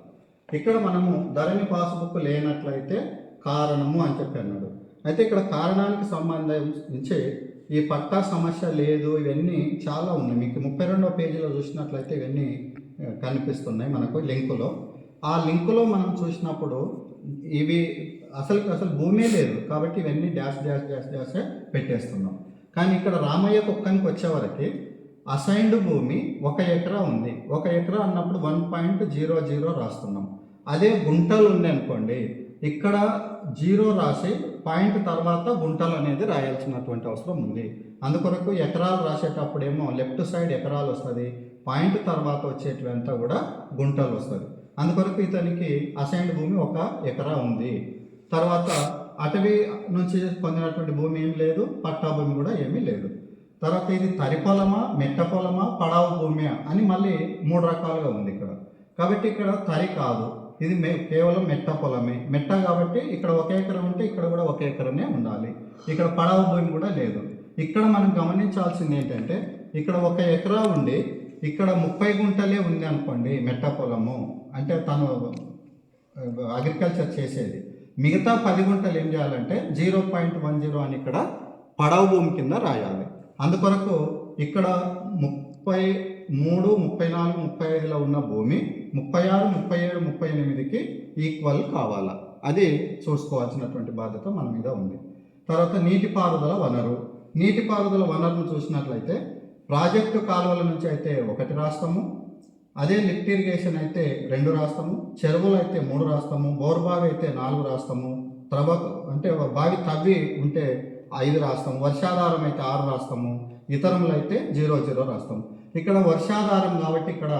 ఇక్కడ మనము ధరణి పాస్బుక్ లేనట్లయితే కారణము అని చెప్పి అన్నాడు. అయితే ఇక్కడ కారణానికి సంబంధించి ఈ పట్టా సమస్య లేదు, ఇవన్నీ చాలా ఉన్నాయి. మీకు 32వ పేజీలో చూసినట్లయితే ఇవన్నీ కనిపిస్తున్నాయి మనకు లింకులో. ఆ లింకులో మనం చూసినప్పుడు ఇవి అసలు భూమే లేదు కాబట్టి ఇవన్నీ డాష్ డాష్ డాష్ డాషే పెట్టేస్తున్నాం. కానీ ఇక్కడ రామయ్యకు ఒక్కనికి వచ్చేవరకు అసైన్డ్ భూమి 1 ఎకరా ఉంది. 1 ఎకరా అన్నప్పుడు 1.00 రాస్తున్నాం. అదే గుంటలు ఉంది అనుకోండి, ఇక్కడ 0 రాసి పాయింట్ తర్వాత గుంటలు అనేది రాయాల్సినటువంటి అవసరం ఉంది. అందుకొరకు ఎకరాలు రాసేటప్పుడేమో లెఫ్ట్ సైడ్ ఎకరాలు వస్తుంది, పాయింట్ తర్వాత వచ్చేటివంతా కూడా గుంటలు వస్తుంది. అందుకొరకు ఇతనికి అసైన్డ్ భూమి 1 ఎకరా ఉంది. తర్వాత అటవీ నుంచి పొందినటువంటి భూమి ఏమి లేదు, పట్టా భూమి కూడా ఏమీ లేదు. తర్వాత ఇది తరి పొలమా, మెట్ట పొలమా, పడావు భూమి అని మళ్ళీ 3 రకాలుగా ఉంది ఇక్కడ. కాబట్టి ఇక్కడ తరి కాదు, ఇది కేవలం మెట్ట పొలమే. మెట్ట కాబట్టి ఇక్కడ 1 ఎకరం ఉంటే ఇక్కడ కూడా 1 ఎకరమే ఉండాలి. ఇక్కడ పడావు భూమి కూడా లేదు. ఇక్కడ మనం గమనించాల్సింది ఏంటంటే ఇక్కడ 1 ఎకరా ఉండి ఇక్కడ 30 గుంటలే ఉంది అనుకోండి మెట్ట పొలము, అంటే తను అగ్రికల్చర్ చేసేది. మిగతా 10 గుంటలు ఏం చేయాలంటే 0.10 అని ఇక్కడ పడవ భూమి కింద రాయాలి. అందుకొరకు ఇక్కడ 33, 34, 35లో ఉన్న భూమి 36, 37, 38కి ఈక్వల్ కావాలా, అది చూసుకోవాల్సినటువంటి బాధ్యత మన మీద ఉంది. తర్వాత నీటిపారుదల వనరు. నీటిపారుదల వనరును చూసినట్లయితే ప్రాజెక్టు కాలువల నుంచి అయితే 1 రాస్తాము, అదే లిఫ్ట్ ఇరిగేషన్ అయితే 2 రాస్తాము, చెరువులు అయితే 3 రాస్తాము, బోర్బావి అయితే 4 రాస్తాము, అంటే బావి తవ్వి ఉంటే 5 రాస్తాము, వర్షాధారం అయితే 6 రాస్తాము, ఇతరములు అయితే 00 రాస్తాము. ఇక్కడ వర్షాధారం కాబట్టి ఇక్కడ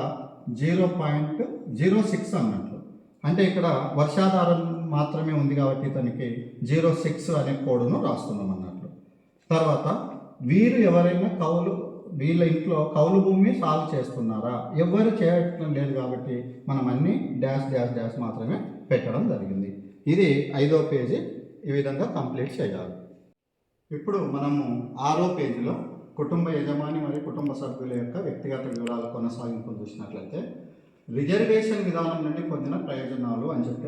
0.06 అన్నట్లు, అంటే ఇక్కడ వర్షాధారం మాత్రమే ఉంది కాబట్టి ఇతనికి 06 అనే కోడ్ను రాస్తున్నాం అన్నట్లు. తర్వాత వీరు ఎవరైనా వీళ్ళ ఇంట్లో కౌలు భూమి సాగు చేస్తున్నారా, ఎవరు చేయటం లేదు కాబట్టి మనం అన్ని డాష్ డాష్ డాష్ మాత్రమే పెట్టడం జరిగింది. ఇది 5వ పేజీ ఈ విధంగా కంప్లీట్ చేయాలి. ఇప్పుడు మనము 6వ పేజీలో కుటుంబ యజమాని మరియు కుటుంబ సభ్యుల యొక్క వ్యక్తిగత వివరాల కొనసాగింపును చూసినట్లయితే రిజర్వేషన్ విధానం నుండి పొందిన ప్రయోజనాలు అని చెప్పి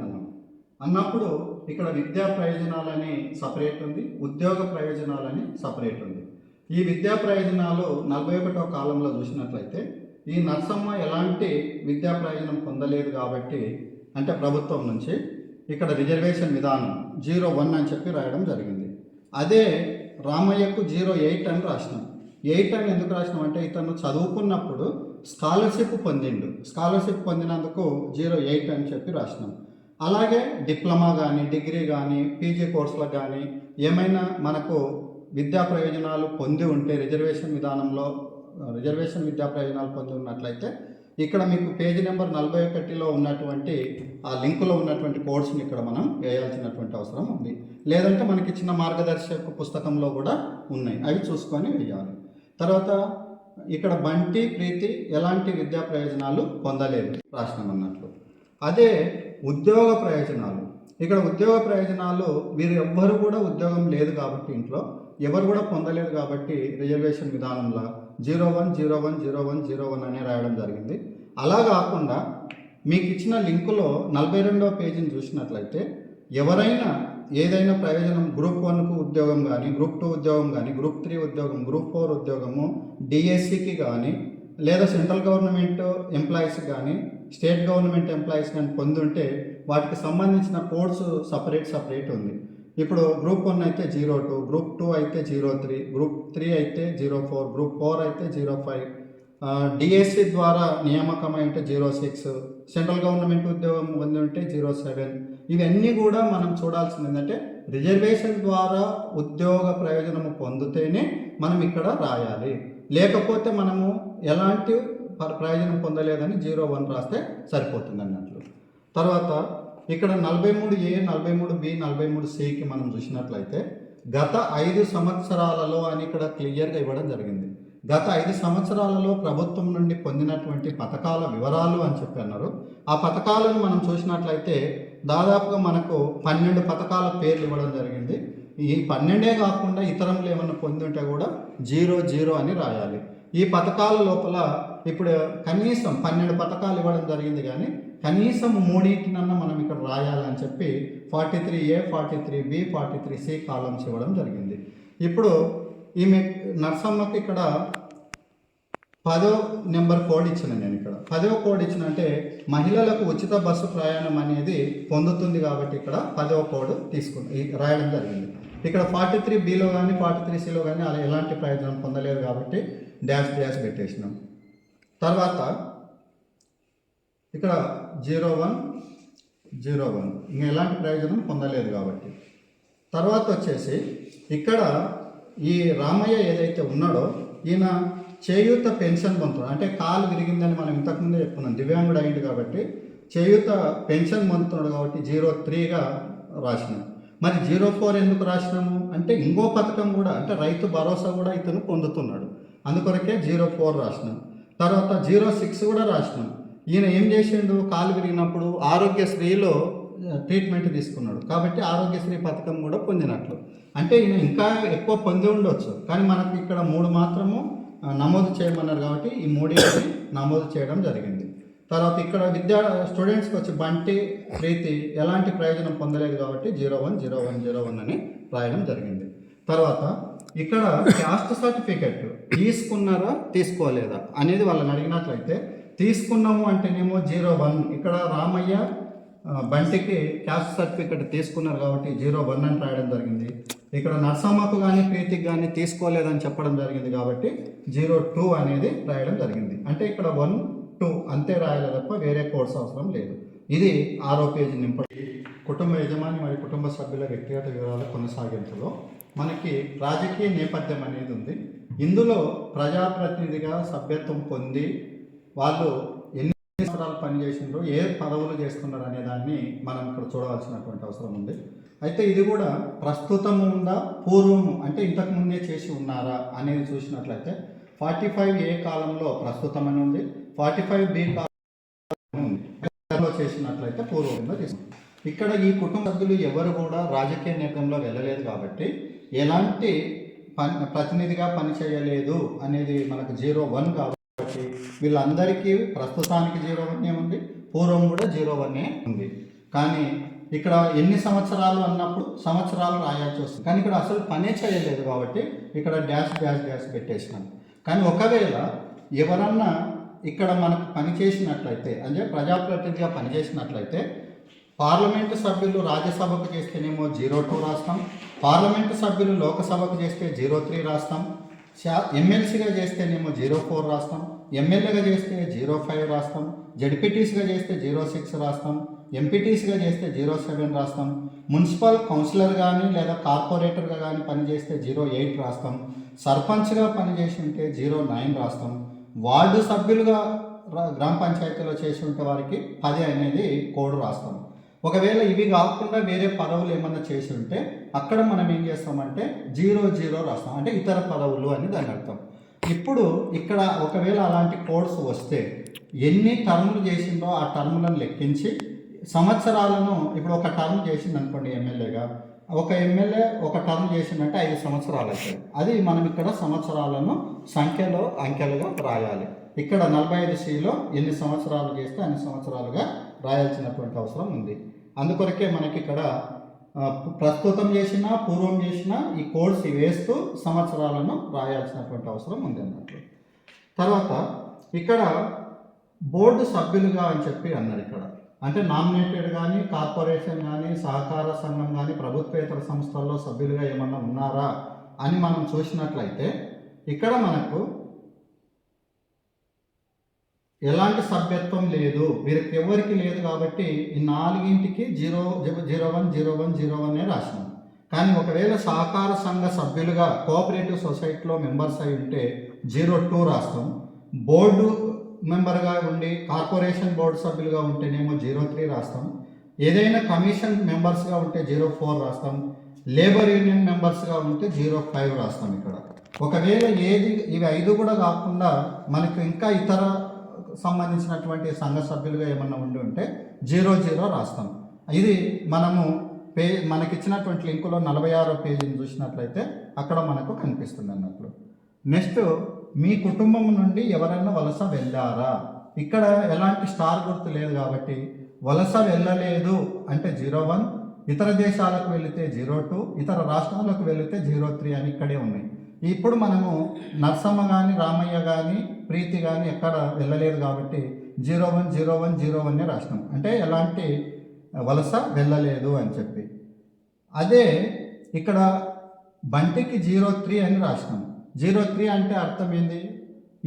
అన్నప్పుడు ఇక్కడ విద్యా ప్రయోజనాలని సపరేట్ ఉంది, ఉద్యోగ ప్రయోజనాలని సపరేట్ ఉంది. ఈ విద్యా ప్రయోజనాలు 41వ కాలంలో చూసినట్లయితే ఈ నర్సమ్మ ఎలాంటి విద్యా ప్రయోజనం పొందలేదు కాబట్టి అంటే ప్రభుత్వం నుంచి ఇక్కడ రిజర్వేషన్ విధానం 01 అని చెప్పి రాయడం జరిగింది. అదే రామయ్యకు 08 అని రాసినాం. 8 అని ఎందుకు రాసినాం అంటే ఇతను చదువుకున్నప్పుడు స్కాలర్షిప్ పొందిండు, స్కాలర్షిప్ పొందినందుకు 08 అని చెప్పి రాసినాం. అలాగే డిప్లొమా కానీ డిగ్రీ కానీ పీజీ కోర్సులకు కానీ ఏమైనా మనకు విద్యా ప్రయోజనాలు పొంది ఉంటే రిజర్వేషన్ విధానంలో రిజర్వేషన్ విద్యా ప్రయోజనాలు పొంది ఉన్నట్లయితే ఇక్కడ మీకు పేజీ నెంబర్ 41లో ఉన్నటువంటి ఆ లింకులో ఉన్నటువంటి కోడ్స్ని ఇక్కడ మనం వేయాల్సినటువంటి అవసరం ఉంది. లేదంటే మనకి చిన్న మార్గదర్శక పుస్తకంలో కూడా ఉన్నాయి, అవి చూసుకొని వేయాలి. తర్వాత ఇక్కడ బంటి ప్రీతి ఎలాంటి విద్యా ప్రయోజనాలు పొందలేదు రాసినాం అన్నట్లు. అదే ఉద్యోగ ప్రయోజనాలు ఇక్కడ ఉద్యోగ ప్రయోజనాలు వీరు ఎవ్వరు కూడా ఉద్యోగం లేదు కాబట్టి ఇంట్లో ఎవరు కూడా పొందలేదు కాబట్టి రిజర్వేషన్ విధానంలో 01010101 అని రాయడం జరిగింది. అలా కాకుండా మీకు ఇచ్చిన లింకులో 42వ పేజీని చూసినట్లయితే ఎవరైనా ఏదైనా ప్రయోజనం గ్రూప్ 1కు ఉద్యోగం కానీ, గ్రూప్ 2 ఉద్యోగం కానీ, గ్రూప్ 3 ఉద్యోగం, గ్రూప్ 4 ఉద్యోగము, డిఎస్సికి కానీ, లేదా సెంట్రల్ గవర్నమెంట్ ఎంప్లాయీస్ కానీ, స్టేట్ గవర్నమెంట్ ఎంప్లాయీస్ కానీ పొందుంటే వాటికి సంబంధించిన కోడ్స్ సపరేట్ ఉంది. ఇప్పుడు గ్రూప్ 1 అయితే 02, గ్రూప్ 2 అయితే 03, గ్రూప్ 3 అయితే 04, గ్రూప్ 4 అయితే 05, డిఎస్సి ద్వారా నియామకమై ఉంటే 06, సెంట్రల్ గవర్నమెంట్ ఉద్యోగం పొంది ఉంటే 07. ఇవన్నీ కూడా మనం చూడాల్సింది ఏంటంటే రిజర్వేషన్ ద్వారా ఉద్యోగ ప్రయోజనము పొందితేనే మనం ఇక్కడ రాయాలి. లేకపోతే మనము ఎలాంటి ప్రయోజనం పొందలేదని 01 రాస్తే సరిపోతుంది అన్నట్లు. తర్వాత ఇక్కడ 43A, 43B, 43Cకి మనం చూసినట్లయితే గత 5 సంవత్సరాలలో అని ఇక్కడ క్లియర్గా ఇవ్వడం జరిగింది. గత 5 సంవత్సరాలలో ప్రభుత్వం నుండి పొందినటువంటి పథకాల వివరాలు అని చెప్పి అన్నారు. ఆ పథకాలను మనం చూసినట్లయితే దాదాపుగా మనకు 12 పథకాల పేర్లు ఇవ్వడం జరిగింది. ఈ 12 కాకుండా ఇతరములు ఏమన్నా పొంది ఉంటే కూడా 00 అని రాయాలి. ఈ పథకాల లోపల ఇప్పుడు కనీసం 12 పథకాలు ఇవ్వడం జరిగింది, కానీ కనీసం 3 మనం ఇక్కడ రాయాలని చెప్పి 43A, 43B, 43C కాలమ్స్ ఇవ్వడం జరిగింది. ఇప్పుడు ఈమె నర్సమ్మకి ఇక్కడ 10వ నెంబర్ కోడ్ ఇచ్చిన నేను ఇక్కడ 10వ కోడ్ ఇచ్చిన అంటే మహిళలకు ఉచిత బస్సు ప్రయాణం అనేది పొందుతుంది కాబట్టి ఇక్కడ 10వ కోడ్ రాయడం జరిగింది. ఇక్కడ 43Bలో కానీ 43Cలో కానీ అలా ఎలాంటి ప్రయోజనం పొందలేదు కాబట్టి డాష్ పెట్టేసినాం. తర్వాత ఇక్కడ 0101 ఇంకా ఎలాంటి ప్రయోజనం పొందలేదు కాబట్టి. తర్వాత వచ్చేసి ఇక్కడ ఈ రామయ్య ఏదైతే ఉన్నాడో ఈయన చేయూత పెన్షన్ పొందుతున్నాడు. అంటే కాలు విరిగిందని మనం ఇంతకుముందే చెప్పుకున్నాం, దివ్యాంగుడు అయింది కాబట్టి చేయూత పెన్షన్ పొందుతున్నాడు కాబట్టి 03గా రాసినాం. మరి 04 ఎందుకు రాసినాము అంటే ఇంకో పథకం కూడా అంటే రైతు భరోసా కూడా ఇతను పొందుతున్నాడు, అందుకొరకే 04 రాసినాం. తర్వాత 06 కూడా రాసినాం. ఈయన ఏం చేసిండు, కాలు విరిగినప్పుడు ఆరోగ్యశ్రీలో ట్రీట్మెంట్ తీసుకున్నాడు కాబట్టి ఆరోగ్యశ్రీ పథకం కూడా పొందినట్లు. అంటే ఈయన ఇంకా ఎక్కువ పొంది ఉండొచ్చు, కానీ మనకు ఇక్కడ 3 మాత్రము నమోదు చేయమన్నారు కాబట్టి ఈ 3 నమోదు చేయడం జరిగింది. తర్వాత ఇక్కడ స్టూడెంట్స్కి వచ్చి బంటి ప్రీతి ఎలాంటి ప్రయోజనం పొందలేదు కాబట్టి 010101 అని రాయడం జరిగింది. తర్వాత ఇక్కడ క్యాస్ట్ సర్టిఫికెట్ తీసుకున్నారా తీసుకోలేదా అనేది వాళ్ళని అడిగినట్లయితే తీసుకున్నాము అంటేనేమో 01, ఇక్కడ రామయ్య బంటికి క్యాస్ట్ సర్టిఫికెట్ తీసుకున్నారు కాబట్టి 01 అని రాయడం జరిగింది. ఇక్కడ నర్సమ్మకు కానీ ప్రీతికి కానీ తీసుకోలేదని చెప్పడం జరిగింది కాబట్టి 02 అనేది రాయడం జరిగింది. అంటే ఇక్కడ 1, 2 అంతే రాయాలి తప్ప వేరే కోర్స్ అవసరం లేదు. ఇది 6వ పేజీ నింపడి కుటుంబ యజమాని మరియు కుటుంబ సభ్యుల వ్యక్తిగత వివరాల కొనసాగింపులో మనకి రాజకీయ నేపథ్యం అనేది ఉంది. ఇందులో ప్రజాప్రతినిధిగా సభ్యత్వం పొంది వాళ్ళు ఎన్ని సంవత్సరాలు పనిచేసిండ్రో ఏ పదవులు చేస్తున్నారు అనే దాన్ని మనం ఇక్కడ చూడవలసినటువంటి అవసరం ఉంది. అయితే ఇది కూడా ప్రస్తుతం ఉందా పూర్వము అంటే ఇంతకు ముందే చేసి ఉన్నారా అనేది చూసినట్లయితే 45A కాలంలో ప్రస్తుతం అని ఉంది, 45B కాలంలో చేసినట్లయితే పూర్వంగా తీసుకుంటాం. ఇక్కడ ఈ కుటుంబ సభ్యులు ఎవరు కూడా రాజకీయ నేపథ్యంలో వెళ్ళలేదు కాబట్టి ఎలాంటి ప్రతినిధిగా పనిచేయలేదు అనేది మనకు 01 కాబట్టి వీళ్ళందరికీ ప్రస్తుతానికి 01 ఉంది, పూర్వం కూడా 01 ఉంది. కానీ ఇక్కడ ఎన్ని సంవత్సరాలు అన్నప్పుడు సంవత్సరాలు రాయాల్సి వస్తుంది, కానీ ఇక్కడ అసలు పనే చేయలేదు కాబట్టి ఇక్కడ డాష్ పెట్టేసినాం. కానీ ఒకవేళ ఎవరన్నా ఇక్కడ మనకు పనిచేసినట్లయితే అంటే ప్రజాప్రతినిధిగా పనిచేసినట్లయితే పార్లమెంటు సభ్యులు రాజ్యసభకు చేస్తేనేమో 02 రాస్తాం, పార్లమెంటు సభ్యులు లోకసభకు చేస్తే 03 రాస్తాం, ఎమ్మెల్సీగా చేస్తేనేమో 04 రాస్తాం, ఎమ్మెల్యేగా చేస్తే 05 రాస్తాం, జడ్పీటీసీగా చేస్తే 06 రాస్తాం, ఎంపీటీసీగా చేస్తే 07 రాస్తాం, మున్సిపల్ కౌన్సిలర్ కానీ లేదా కార్పొరేటర్గా కానీ పనిచేస్తే 08 రాస్తాం, సర్పంచ్గా పనిచేసి ఉంటే 09 రాస్తాం, వార్డు సభ్యులుగా గ్రామ పంచాయతీలో చేసి ఉంటే వారికి 10 అనేది కోడ్ రాస్తాం. ఒకవేళ ఇవి కాకుండా వేరే పదవులు ఏమన్నా చేసి ఉంటే అక్కడ మనం ఏం చేస్తామంటే 00 రాస్తాం, అంటే ఇతర పదవులు అని దాని అర్థం. ఇప్పుడు ఇక్కడ ఒకవేళ అలాంటి కోడ్స్ వస్తే ఎన్ని టర్ములు చేసిందో ఆ టర్ములను లెక్కించి సంవత్సరాలను ఇప్పుడు ఒక టర్మ్ చేసింది అనుకోండి ఎమ్మెల్యేగా, ఒక ఎమ్మెల్యే ఒక టర్మ్ చేసిందంటే 5 సంవత్సరాలు అవుతాయి. అది మనం ఇక్కడ సంవత్సరాలను సంఖ్యలో అంకెలుగా రాయాలి. ఇక్కడ 45Cలో ఎన్ని సంవత్సరాలు చేస్తే అన్ని సంవత్సరాలుగా రాయాల్సినటువంటి అవసరం ఉంది. అందుకొరకే మనకి ఇక్కడ ప్రస్తుతం చేసినా పూర్వం చేసినా ఈ కోడ్స్ వేస్తూ సంవత్సరాలను రాయాల్సినటువంటి అవసరం ఉంది అన్నట్లు. తర్వాత ఇక్కడ బోర్డు సభ్యులుగా అని చెప్పి అన్నారు. ఇక్కడ అంటే నామినేటెడ్ కానీ కార్పొరేషన్ కానీ సహకార సంఘం కానీ ప్రభుత్వేతర సంస్థల్లో సభ్యులుగా ఏమన్నా ఉన్నారా అని మనం చూసినట్లయితే ఇక్కడ మనకు ఎలాంటి సభ్యత్వం లేదు, వీరికి ఎవరికి లేదు. కాబట్టి ఈ 4కి 0010101 రాసినాం. కానీ ఒకవేళ సహకార సంఘ సభ్యులుగా కోఆపరేటివ్ సొసైటీలో మెంబర్స్ అయి ఉంటే 02 రాస్తాం. బోర్డు మెంబర్గా ఉండి కార్పొరేషన్ బోర్డు సభ్యులుగా ఉంటేనేమో 03 రాస్తాం. ఏదైనా కమిషన్ మెంబర్స్గా ఉంటే 04 రాస్తాం. లేబర్ యూనియన్ మెంబర్స్గా ఉంటే 05 రాస్తాం. ఇక్కడ ఒకవేళ ఇవి 5 కూడా కాకుండా మనకు ఇంకా ఇతర సంబంధించినటువంటి సంఘ సభ్యులుగా ఏమన్నా ఉండి ఉంటే 00 రాస్తాం. ఇది మనము మనకిచ్చినటువంటి లింకులో 46వ పేజీని చూసినట్లయితే అక్కడ మనకు కనిపిస్తుంది అన్నట్లు. నెక్స్ట్, మీ కుటుంబం నుండి ఎవరైనా వలస వెళ్ళారా? ఇక్కడ ఎలాంటి స్టార్ గుర్తు లేదు కాబట్టి వలస వెళ్ళలేదు అంటే 01, ఇతర దేశాలకు వెళితే 02, ఇతర రాష్ట్రాలకు వెళితే 03 అని ఇక్కడే ఉన్నాయి. ఇప్పుడు మనము నర్సమ్మ కానీ రామయ్య కానీ ప్రీతి కానీ ఎక్కడ వెళ్ళలేదు కాబట్టి 010101 రాసినాం. అంటే ఎలాంటి వలస వెళ్ళలేదు అని చెప్పి. అదే ఇక్కడ బంటికి 03 అని రాసినాం. 03 అంటే అర్థం ఏంది?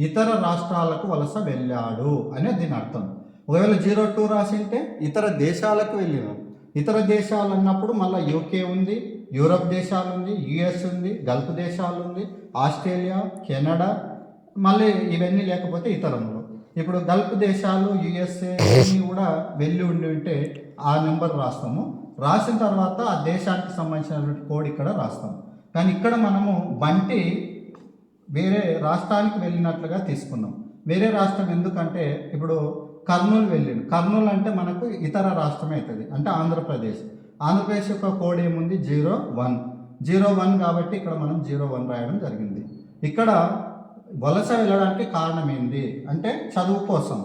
ఇతర రాష్ట్రాలకు వలస వెళ్ళాడు అనే దీని అర్థం. ఒకవేళ 02 రాసింటే ఇతర దేశాలకు వెళ్ళినాం. ఇతర దేశాలు అన్నప్పుడు మళ్ళీ యూకే ఉంది, యూరప్ దేశాలు ఉంది, యుఎస్ ఉంది, గల్ఫ్ దేశాలు ఉంది, ఆస్ట్రేలియా, కెనడా, మళ్ళీ ఇవన్నీ లేకపోతే ఇతరములు. ఇప్పుడు గల్ఫ్ దేశాలు, యుఎస్ఏ ఇవన్నీ కూడా వెళ్ళి ఉంటే ఆ నెంబర్ రాస్తాము. రాసిన తర్వాత ఆ దేశానికి సంబంధించినటువంటి కోడ్ ఇక్కడ రాస్తాము. కానీ ఇక్కడ మనము బంటి వేరే రాష్ట్రానికి వెళ్ళినట్లుగా తీసుకున్నాం. వేరే రాష్ట్రం ఎందుకంటే ఇప్పుడు కర్నూలు వెళ్ళిండు. కర్నూలు అంటే మనకు ఇతర రాష్ట్రమే అవుతుంది, అంటే ఆంధ్రప్రదేశ్. ఆంధ్రప్రదేశ్ యొక్క కోడ్ ఏముంది? 01 కాబట్టి ఇక్కడ మనం 01 రాయడం జరిగింది. ఇక్కడ వలస వెళ్ళడానికి కారణం ఏంది అంటే చదువు కోసం.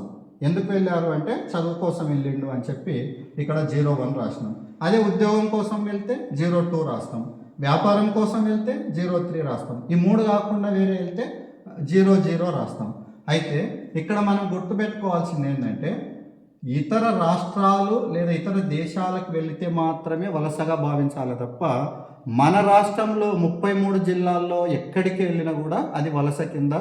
ఎందుకు వెళ్ళారు అంటే చదువు కోసం వెళ్ళిండు అని చెప్పి ఇక్కడ 01 రాసినాం. అదే ఉద్యోగం కోసం వెళ్తే 02 రాస్తాం. వ్యాపారం కోసం వెళ్తే 03 రాస్తాం. ఈ 3 కాకుండా వేరే వెళ్తే 00 రాస్తాం. అయితే ఇక్కడ మనం గుర్తుపెట్టుకోవాల్సింది ఏంటంటే ఇతర రాష్ట్రాలు లేదా ఇతర దేశాలకు వెళితే మాత్రమే వలసగా భావించాలి తప్ప మన రాష్ట్రంలో 33 జిల్లాల్లో ఎక్కడికి వెళ్ళినా కూడా అది వలస కింద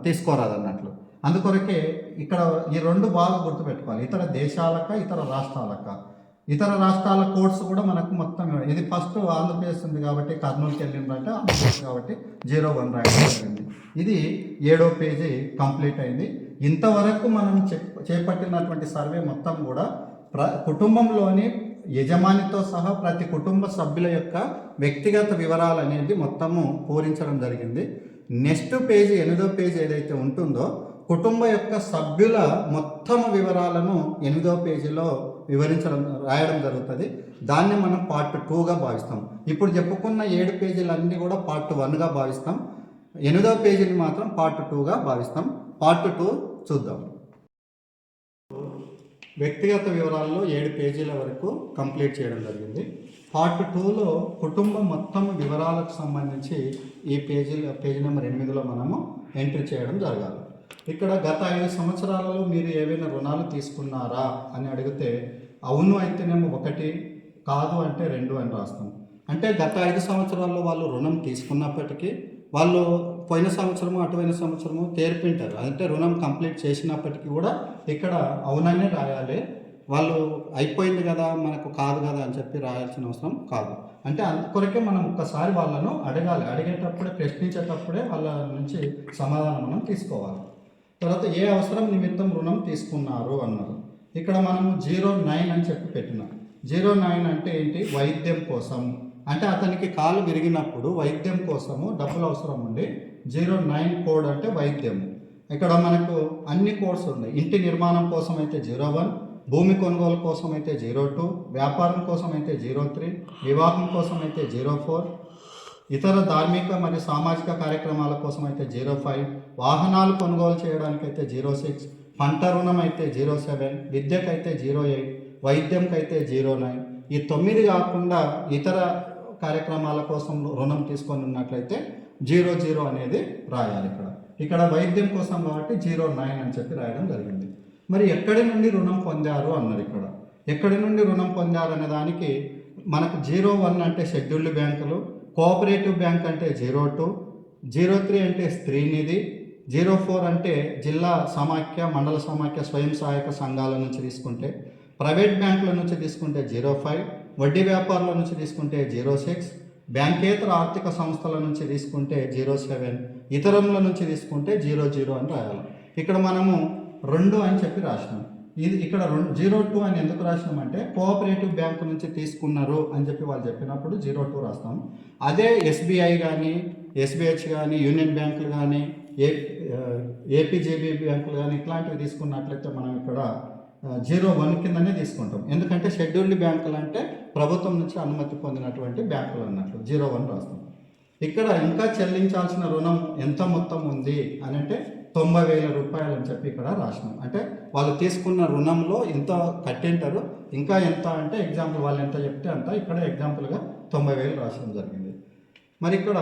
తీసుకోరాదు అన్నట్లు. అందుకొరకే ఇక్కడ ఈ 2 బాగా గుర్తుపెట్టుకోవాలి. ఇతర దేశాలక ఇతర రాష్ట్రాలక. ఇతర రాష్ట్రాల కోడ్స్ కూడా మనకు మొత్తం ఇది ఫస్ట్ ఆంధ్రప్రదేశ్ ఉంది కాబట్టి కర్నూలుకి వెళ్ళిందంటే ఆంధ్రప్రదేశ్ కాబట్టి 01 రాయడం జరిగింది. ఇది 7వ పేజీ కంప్లీట్ అయింది. ఇంతవరకు మనం చేపట్టినటువంటి సర్వే మొత్తం కూడా కుటుంబంలోని యజమానితో సహా ప్రతి కుటుంబ సభ్యుల యొక్క వ్యక్తిగత వివరాలు అనేది మొత్తము పూరించడం జరిగింది. నెక్స్ట్ పేజీ 8వ పేజీ ఏదైతే ఉంటుందో కుటుంబ యొక్క సభ్యుల మొత్తం వివరాలను 8వ పేజీలో రాయడం జరుగుతుంది. దాన్ని మనం పార్ట్ 2గా భావిస్తాం. ఇప్పుడు చెప్పుకున్న 7 పేజీలన్నీ కూడా పార్ట్ 1గా భావిస్తాం. 8వ పేజీని మాత్రం పార్ట్ 2గా భావిస్తాం. పార్ట్ 2 చూద్దాం. వ్యక్తిగత వివరాల్లో 7 పేజీల వరకు కంప్లీట్ చేయడం జరిగింది. పార్ట్ 2లో కుటుంబం మొత్తం వివరాలకు సంబంధించి ఈ పేజీ నెంబర్ 8లో మనము ఎంట్రీ చేయడం జరగాలి. ఇక్కడ గత 5 సంవత్సరాలలో మీరు ఏవైనా రుణాలు తీసుకున్నారా అని అడిగితే అవును అయితేనేమో 1, కాదు అంటే 2 అని రాస్తాం. అంటే గత 5 సంవత్సరాల్లో వాళ్ళు రుణం తీసుకున్నప్పటికీ వాళ్ళు పోయిన సంవత్సరము అటువైన సంవత్సరము తీర్పింటారు. అంటే రుణం కంప్లీట్ చేసినప్పటికీ కూడా ఇక్కడ అవుననే రాయాలి. వాళ్ళు అయిపోయింది కదా మనకు కాదు కదా అని చెప్పి రాయాల్సిన అవసరం కాదు. అంటే అందుకొరకే మనం ఒక్కసారి వాళ్ళను అడగాలి. అడిగేటప్పుడే ప్రశ్నించేటప్పుడే వాళ్ళ నుంచి సమాధానం మనం తీసుకోవాలి. తర్వాత ఏ అవసరం నిమిత్తం రుణం తీసుకున్నారు అన్నారు. ఇక్కడ మనము 09 అని చెప్పి పెట్టినాం. 09 అంటే ఏంటి? వైద్యం కోసం. అంటే అతనికి కాలు విరిగినప్పుడు వైద్యం కోసము డబ్బులు అవసరం ఉండి 09 కోడ్ అంటే వైద్యము. ఇక్కడ మనకు అన్ని కోడ్స్ ఉన్నాయి. ఇంటి నిర్మాణం కోసం అయితే 01, భూమి కొనుగోలు కోసం అయితే 02, వ్యాపారం కోసం అయితే 03, వివాహం కోసం అయితే 04, ఇతర ధార్మిక మరియు సామాజిక కార్యక్రమాల కోసం అయితే 05, వాహనాలు కొనుగోలు చేయడానికి అయితే 06, పంట రుణం అయితే 07, విద్యకైతే 08, వైద్యంకైతే 09. ఈ 9 కాకుండా ఇతర కార్యక్రమాల కోసం రుణం తీసుకొని ఉన్నట్లయితే 00 అనేది రాయాలి. ఇక్కడ వైద్యం కోసం కాబట్టి 09 అని చెప్పి రాయడం జరిగింది. మరి ఎక్కడి నుండి రుణం పొందారు అన్నారు. ఎక్కడి నుండి రుణం పొందారు అనే దానికి మనకు 01 అంటే షెడ్యూల్డ్ బ్యాంకులు, కోఆపరేటివ్ బ్యాంక్ అంటే 02, 03 అంటే స్త్రీ నిధి, 04 అంటే జిల్లా సమాఖ్య, మండల సమాఖ్య, స్వయం సహాయక సంఘాల నుంచి తీసుకుంటే, ప్రైవేట్ బ్యాంకుల నుంచి తీసుకుంటే 05, వడ్డీ వ్యాపారుల నుంచి తీసుకుంటే 06, బ్యాంకేతర ఆర్థిక సంస్థల నుంచి తీసుకుంటే 07, ఇతరుల నుంచి తీసుకుంటే 00 అని రాయాలి. ఇక్కడ మనము 2 అని చెప్పి రాసినాం. ఇది ఇక్కడ 02 అని ఎందుకు రాసినామంటే కోఆపరేటివ్ బ్యాంకు నుంచి తీసుకున్నారు అని చెప్పి వాళ్ళు చెప్పినప్పుడు 02 రాస్తాము. అదే ఎస్బీఐ కానీ, ఎస్బీహెచ్ కానీ, యూనియన్ బ్యాంకులు కానీ, ఏపీజేబీ బ్యాంకులు కానీ ఇట్లాంటివి తీసుకున్నట్లయితే మనం ఇక్కడ 01 కిందనే తీసుకుంటాం. ఎందుకంటే షెడ్యూల్డ్ బ్యాంకులు అంటే ప్రభుత్వం నుంచి అనుమతి పొందినటువంటి బ్యాంకులు అన్నట్లు 01 రాస్తాం. ఇక్కడ ఇంకా చెల్లించాల్సిన రుణం ఎంత మొత్తం ఉంది అని అంటే 90,000 రూపాయలు అని చెప్పి ఇక్కడ రాసినాం. అంటే వాళ్ళు తీసుకున్న రుణంలో ఇంత కట్టింటారు, ఇంకా ఎంత అంటే ఎగ్జాంపుల్ వాళ్ళు ఎంత చెప్తే అంత, ఇక్కడ ఎగ్జాంపుల్గా 90,000 రాసడం జరిగింది. మరి ఇక్కడ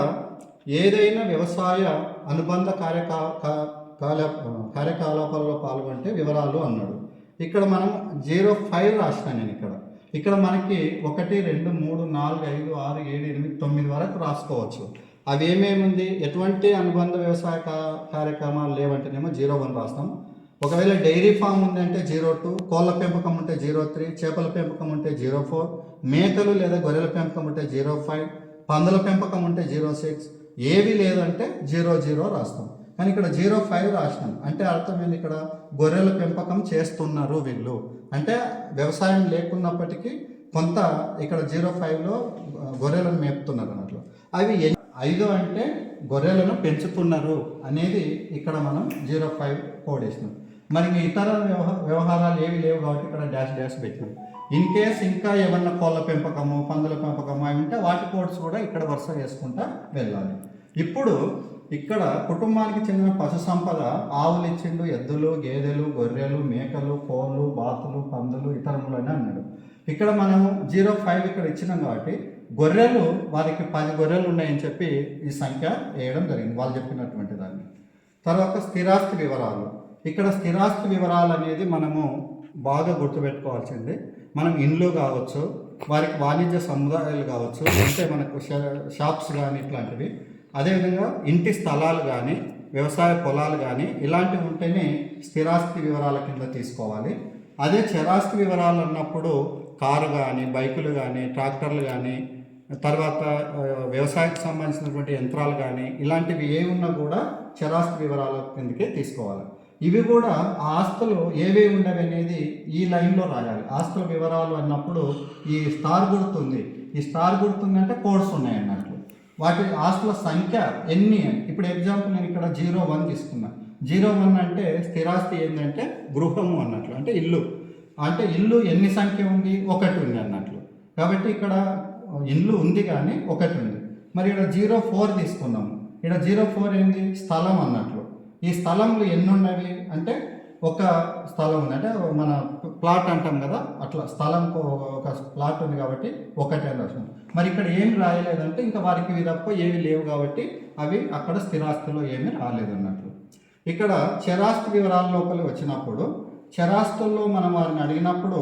ఏదైనా వ్యవసాయ అనుబంధ కార్యకలాపాల్లో పాల్గొంటే వివరాలు అన్నాడు. ఇక్కడ మనం 05 రాసినాను నేను. ఇక్కడ మనకి 1, 2, 3, 4, 5, 6, 7, 8, 9 వరకు రాసుకోవచ్చు. అవి ఏమేముంది, ఎటువంటి అనుబంధ వ్యవసాయ కార్యక్రమాలు లేవంటేనేమో 01 రాస్తాం. ఒకవేళ డైరీ ఫామ్ ఉంది అంటే 02, కోళ్ళ పెంపకం ఉంటే 03, చేపల పెంపకం ఉంటే 04, మేకలు లేదా గొర్రెల పెంపకం ఉంటే 05, పందుల పెంపకం ఉంటే 06, ఏవి లేదంటే 00 రాస్తాం. కానీ ఇక్కడ 05 రాసినాం అంటే అర్థమైంది, ఇక్కడ గొర్రెల పెంపకం చేస్తున్నారు వీళ్ళు అంటే వ్యవసాయం లేకున్నప్పటికీ కొంత ఇక్కడ 05లో గొర్రెలను మేపుతున్నారు అన్నట్లు. అవి 5 అంటే గొర్రెలను పెంచుతున్నారు అనేది ఇక్కడ మనం 05 కోడ్ వేసినాం. మరి ఇతర వ్యవహారాలు ఏవి లేవు కాబట్టి ఇక్కడ డాష్ పెట్టినాం. ఇన్ కేస్ ఇంకా ఏమన్నా కోళ్ళ పెంపకము, పందుల పెంపకము అవి ఉంటే వాటి కోడ్స్ కూడా ఇక్కడ వరుస వేసుకుంటా వెళ్ళాలి. ఇప్పుడు ఇక్కడ కుటుంబానికి చెందిన పశు సంపద ఆవులు ఇచ్చిండు, ఎద్దులు, గేదెలు, గొర్రెలు, మేకలు, కోళ్ళు, బాతులు, పందులు, ఇతరములని అన్నాడు. ఇక్కడ మనము 05 ఇక్కడ ఇచ్చినాం కాబట్టి గొర్రెలు వారికి 10 గొర్రెలు ఉన్నాయని చెప్పి ఈ సంఖ్య వేయడం జరిగింది వాళ్ళు చెప్పినటువంటి దాన్ని. తర్వాత స్థిరాస్తి వివరాలు. ఇక్కడ స్థిరాస్తి వివరాలు అనేది మనము బాగా గుర్తుపెట్టుకోవాల్సింది. మనం ఇండ్లు కావచ్చు, వారికి వాణిజ్య సముదాయాలు కావచ్చు, అంటే మనకు షాప్స్ కానీ ఇట్లాంటివి, అదేవిధంగా ఇంటి స్థలాలు కానీ, వ్యవసాయ పొలాలు కానీ ఇలాంటివి ఉంటేనే స్థిరాస్తి వివరాల కింద తీసుకోవాలి. అదే చరాస్తి వివరాలు అన్నప్పుడు కారు కానీ, బైకులు కానీ, ట్రాక్టర్లు కానీ, తర్వాత వ్యవసాయానికి సంబంధించినటువంటి యంత్రాలు కానీ ఇలాంటివి ఏ ఉన్నా కూడా చరాస్తి వివరాల కిందకే తీసుకోవాలి. ఇవి కూడా ఆస్తులు ఏవేవి ఉండవి అనేది ఈ లైన్లో రాయాలి. ఆస్తుల వివరాలు అన్నప్పుడు ఈ స్టార్ గుర్తుంది, ఈ స్టార్ గుర్తుంది అంటే కోడ్స్ ఉన్నాయి అన్నట్లు. వాటి ఆస్తుల సంఖ్య ఎన్ని, ఇప్పుడు ఎగ్జాంపుల్ నేను ఇక్కడ 01 తీసుకున్నా. 01 అంటే స్థిరాస్తి ఏంటంటే గృహము అన్నట్లు, అంటే ఇల్లు. అంటే ఇల్లు ఎన్ని సంఖ్య ఉంది, 1 ఉంది అన్నట్లు. కాబట్టి ఇక్కడ ఇల్లు ఉంది కానీ 1 ఉంది. మరి ఇక్కడ 04 తీసుకున్నాము. ఇక్కడ 04 ఏంటి, స్థలం అన్నట్లు. ఈ స్థలంలో ఎన్ని ఉన్నవి అంటే ఒక స్థలం ఉంది, అంటే మన ప్లాట్ అంటాం కదా అట్లా స్థలం ఒక ప్లాట్ ఉంది కాబట్టి 1 అని రాసినాం. మరి ఇక్కడ ఏం రాయలేదంటే ఇంకా వారికి ఇవి తప్ప ఏవి లేవు కాబట్టి అవి అక్కడ స్థిరాస్తిలో ఏమీ రాలేదన్నట్లు. ఇక్కడ చరాస్తి వివరాల లోపలి వచ్చినప్పుడు చరాస్తుల్లో మనం వారిని అడిగినప్పుడు